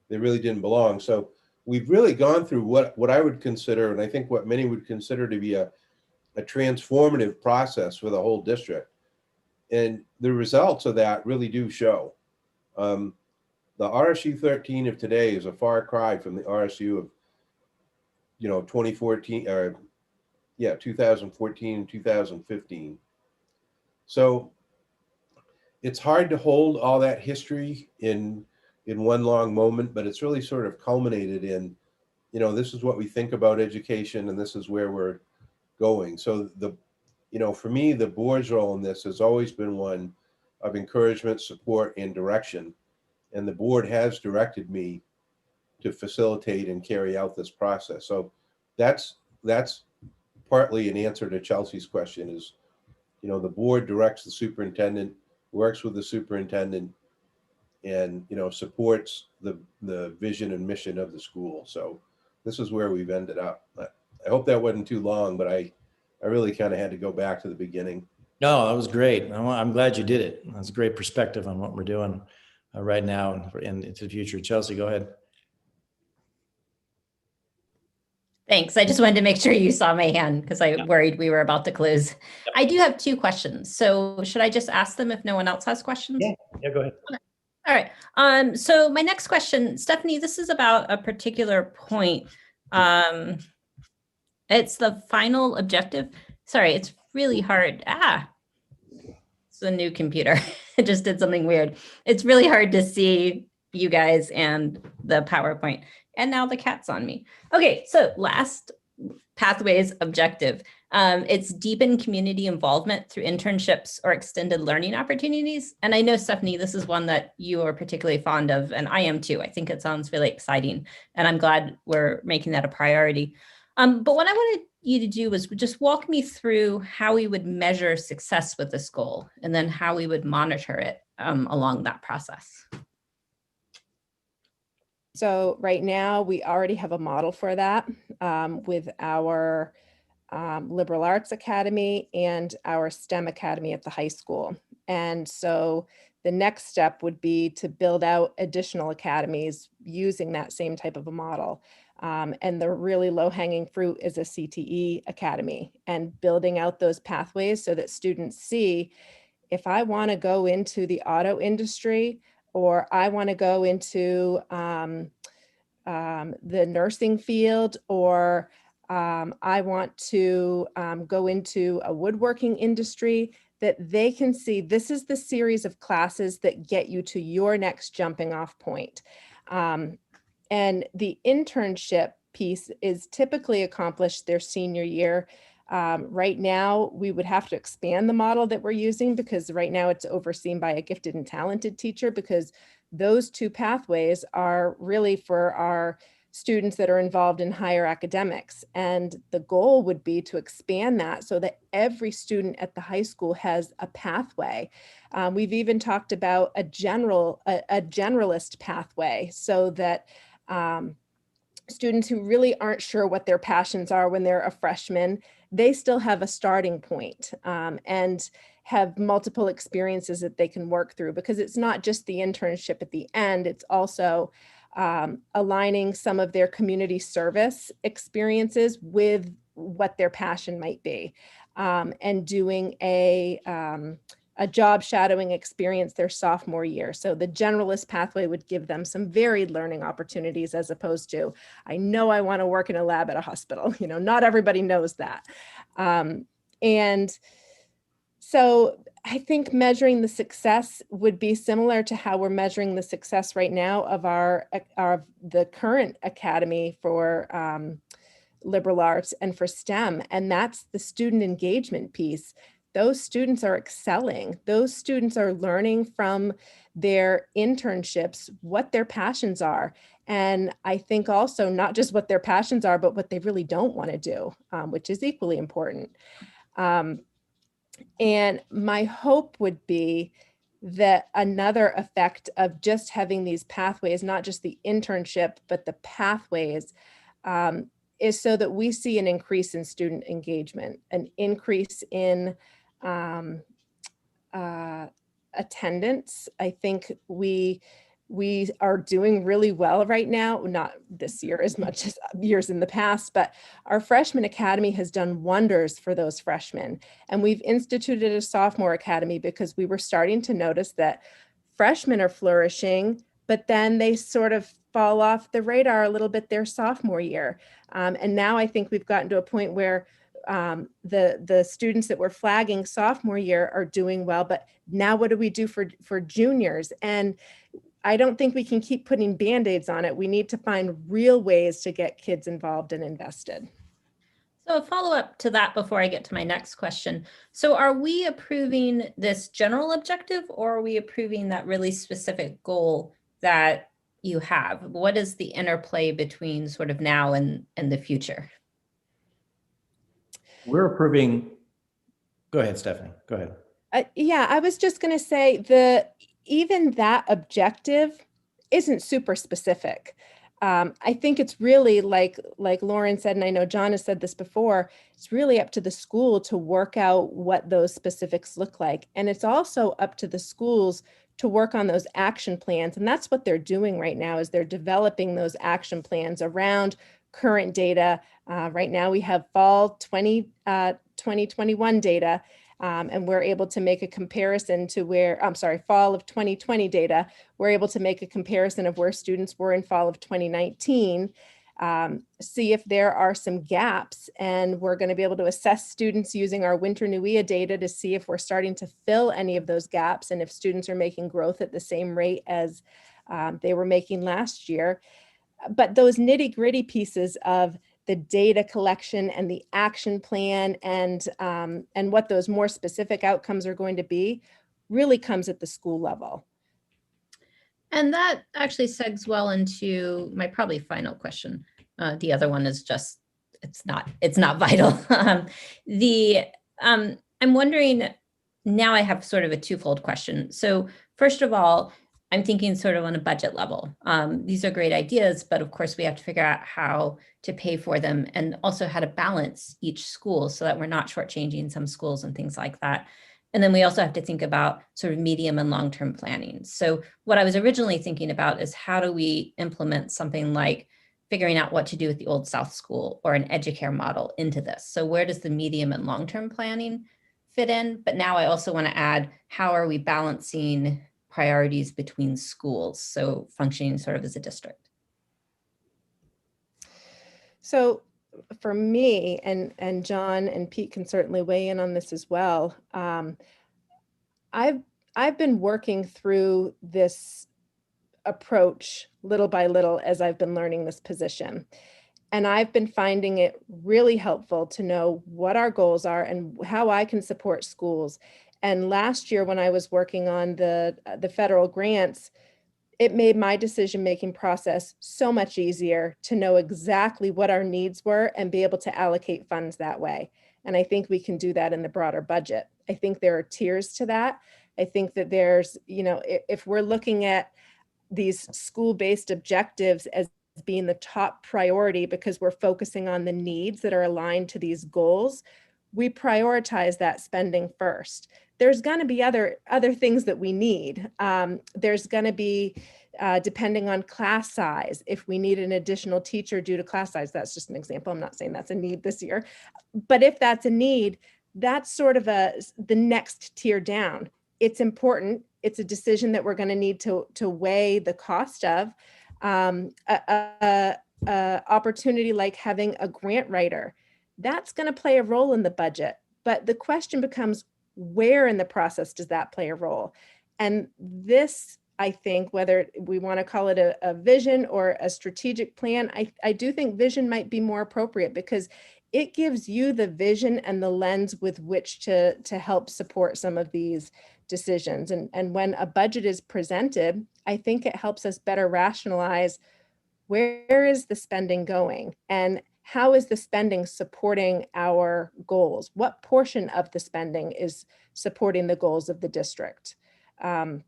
they really didn't belong. So we've really gone through what I would consider, and I think what many would consider to be a transformative process for the whole district. And the results of that really do show. The RSU 13 of today is a far cry from the RSU of, you know, 2014 or 2014 and 2015. So it's hard to hold all that history in one long moment, but it's really sort of culminated in, you know, this is what we think about education and this is where we're going. So you know, for me, the board's role in this has always been one of encouragement, support, and direction. And the board has directed me to facilitate and carry out this process. So that's partly an answer to Chelsea's question is, you know, the board directs the superintendent, works with the superintendent, and, you know, supports the vision and mission of the school. So this is where we've ended up. I hope that wasn't too long, but I really kind of had to go back to the beginning. No, that was great. I'm glad you did it. That's a great perspective on what we're doing right now and into the future. Chelsea, go ahead. Thanks. I just wanted to make sure you saw my hand because I worried we were about to close. Yep. I do have 2 questions. So should I just ask them if no one else has questions? Yeah, go ahead. Okay. All right. So my next question, Stephanie, this is about a particular point. It's the final objective. Sorry, it's really hard. It's a new computer. It just did something weird. It's really hard to see you guys and the PowerPoint. And now the cat's on me. Okay, so last pathways objective. It's deepen community involvement through internships or extended learning opportunities. And I know, Stephanie, this is one that you are particularly fond of, and I am too. I think it sounds really exciting, and I'm glad we're making that a priority. But what I wanted you to do was just walk me through how we would measure success with this goal, and then how we would monitor it along that process. So right now, we already have a model for that with our Liberal Arts Academy and our STEM Academy at the high school. And so the next step would be to build out additional academies using that same type of a model. And the really low-hanging fruit is a CTE academy, and building out those pathways so that students see, if I want to go into the auto industry, or I want to go into the nursing field, or I want to go into a woodworking industry, that they can see this is the series of classes that get you to your next jumping off point. And the internship piece is typically accomplished their senior year. Right now, we would have to expand the model that we're using because right now it's overseen by a gifted and talented teacher, because those two pathways are really for our students that are involved in higher academics. And the goal would be to expand that so that every student at the high school has a pathway. We've even talked about a generalist pathway so that students who really aren't sure what their passions are when they're a freshman, they still have a starting point, and have multiple experiences that they can work through, because it's not just the internship at the end, it's also aligning some of their community service experiences with what their passion might be, and doing a job shadowing experience their sophomore year. So the generalist pathway would give them some varied learning opportunities, as opposed to, I know I want to work in a lab at a hospital. You know, not everybody knows that. And so I think measuring the success would be similar to how we're measuring the success right now of the current academy for liberal arts and for STEM, and that's the student engagement piece. Those students are excelling. Those students are learning from their internships what their passions are. And I think also not just what their passions are, but what they really don't want to do, which is equally important. And my hope would be that another effect of just having these pathways, not just the internship, but the pathways, is so that we see an increase in student engagement, an increase in attendance. I think we are doing really well right now, not this year as much as years in the past, but our freshman academy has done wonders for those freshmen. And we've instituted a sophomore academy because we were starting to notice that freshmen are flourishing, but then they sort of fall off the radar a little bit their sophomore year. And now I think we've gotten to a point where the students that were flagging sophomore year are doing well, but now what do we do for juniors? And I don't think we can keep putting Band-Aids on it. We need to find real ways to get kids involved and invested. So a follow-up to that before I get to my next question. So are we approving this general objective, or are we approving that really specific goal that you have? What is the interplay between sort of now and the future? We're approving, go ahead, Stephanie, go ahead. Yeah, I was just going to say even that objective isn't super specific. I think it's really like Lauren said, and I know John has said this before, it's really up to the school to work out what those specifics look like. And it's also up to the schools to work on those action plans. And that's what they're doing right now, is they're developing those action plans around current data. Right now we have fall 2021 data. And we're able to make a comparison to fall of 2020 data. We're able to make a comparison of where students were in fall of 2019, see if there are some gaps, and we're going to be able to assess students using our winter NUIA data to see if we're starting to fill any of those gaps and if students are making growth at the same rate as they were making last year. But those nitty-gritty pieces of the data collection and the action plan and what those more specific outcomes are going to be really comes at the school level. And that actually segs well into my probably final question. The other one is just, it's not vital. I'm wondering, now I have sort of a twofold question. So first of all, I'm thinking sort of on a budget level. These are great ideas, but of course we have to figure out how to pay for them and also how to balance each school so that we're not shortchanging some schools and things like that. And then we also have to think about sort of medium and long-term planning. So what I was originally thinking about is how do we implement something like figuring out what to do with the Old South School or an EduCare model into this? So where does the medium and long-term planning fit in? But now I also want to add, how are we balancing priorities between schools, so functioning sort of as a district? So for me, and John and Pete can certainly weigh in on this as well, I've been working through this approach little by little as I've been learning this position. And I've been finding it really helpful to know what our goals are and how I can support schools. And last year, when I was working on the federal grants, it made my decision-making process so much easier to know exactly what our needs were and be able to allocate funds that way. And I think we can do that in the broader budget. I think there are tiers to that. I think that there's, if we're looking at these school-based objectives as being the top priority because we're focusing on the needs that are aligned to these goals, we prioritize that spending first. There's going to be other things that we need. There's going to be, depending on class size, if we need an additional teacher due to class size, that's just an example. I'm not saying that's a need this year, but if that's a need, that's sort of the next tier down. It's important. It's a decision that we're going to need to weigh the cost of. Opportunity like having a grant writer, that's going to play a role in the budget. But the question becomes, where in the process does that play a role? And this, I think, whether we want to call it a vision or a strategic plan, I do think vision might be more appropriate because it gives you the vision and the lens with which to help support some of these decisions. And when a budget is presented, I think it helps us better rationalize where is the spending going and how is the spending supporting our goals? What portion of the spending is supporting the goals of the district? I'm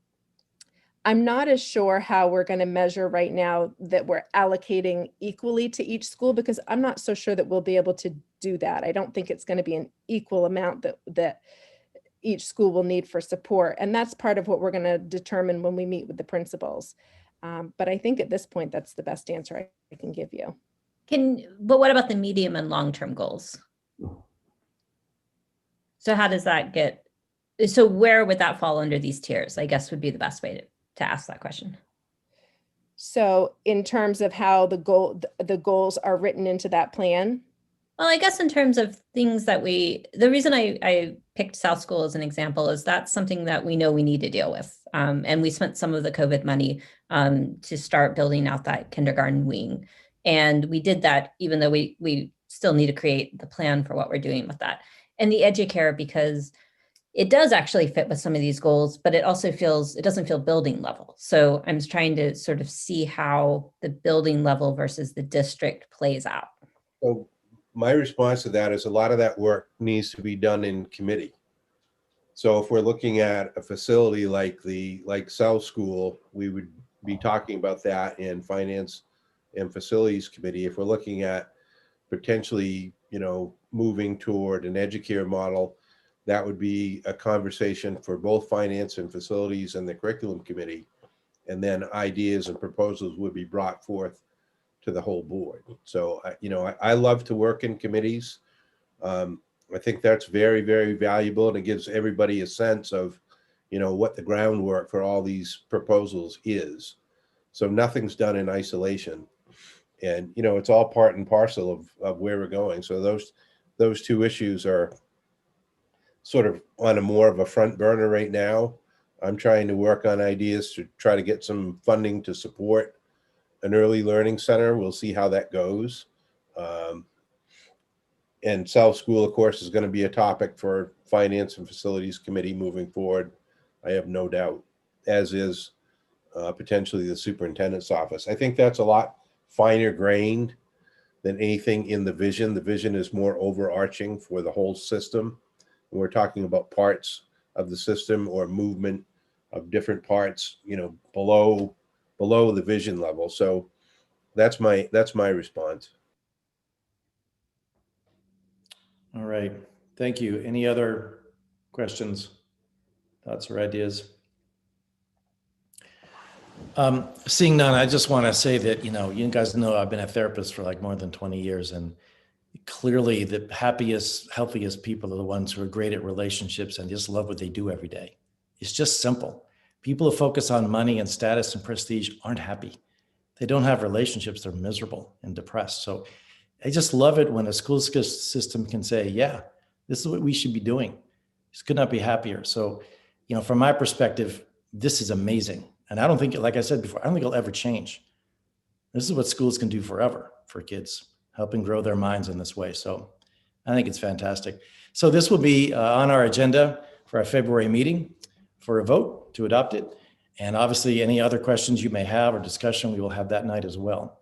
not as sure how we're going to measure right now that we're allocating equally to each school because I'm not so sure that we'll be able to do that. I don't think it's going to be an equal amount that each school will need for support. And that's part of what we're going to determine when we meet with the principals. But I think at this point, that's the best answer I can give you. But what about the medium and long-term goals? So how does that so where would that fall under these tiers, I guess would be the best way to ask that question. So in terms of how the goals are written into that plan? Well, I guess in terms of things that the reason I picked South School as an example is that's something that we know we need to deal with. And we spent some of the COVID money to start building out that kindergarten wing. And we did that even though we still need to create the plan for what we're doing with that. And the EduCare, because it does actually fit with some of these goals, but it doesn't feel building level. So I'm trying to sort of see how the building level versus the district plays out. So my response to that is a lot of that work needs to be done in committee. So if we're looking at a facility like South School, we would be talking about that in Finance and Facilities Committee. If we're looking at potentially, moving toward an EduCare model, that would be a conversation for both Finance and Facilities and the Curriculum Committee. And then ideas and proposals would be brought forth to the whole board. So, I love to work in committees. I think that's very, very valuable, and it gives everybody a sense of, what the groundwork for all these proposals is. So nothing's done in isolation, and it's all part and parcel of where we're going. So those two issues are sort of on a more of a front burner right now. I'm trying to work on ideas to try to get some funding to support an early learning center. We'll see how that goes. And South School, of course, is going to be a topic for Finance and Facilities Committee moving forward. I have no doubt, as is potentially the superintendent's office. I think that's a lot finer grained than anything in the vision. The vision is more overarching for the whole system. When we're talking about parts of the system or movement of different parts, below the vision level. So that's my response. All right. Thank you. Any other questions, thoughts, or ideas? Seeing none, I just want to say that, you guys know I've been a therapist for like more than 20 years, and clearly the happiest, healthiest people are the ones who are great at relationships and just love what they do every day. It's just simple. People who focus on money and status and prestige aren't happy. They don't have relationships. They're miserable and depressed. So I just love it when a school system can say, yeah, this is what we should be doing. This could not be happier. So, from my perspective, this is amazing. And I don't think, like I said before, I don't think it'll ever change. This is what schools can do forever for kids. helping grow their minds in this way. So I think it's fantastic. So this will be on our agenda for our February meeting for a vote to adopt it. And obviously any other questions you may have or discussion, we will have that night as well.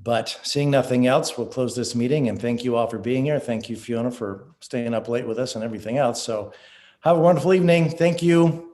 But seeing nothing else, we'll close this meeting, and thank you all for being here. Thank you, Fiona, for staying up late with us and everything else. So have a wonderful evening. Thank you.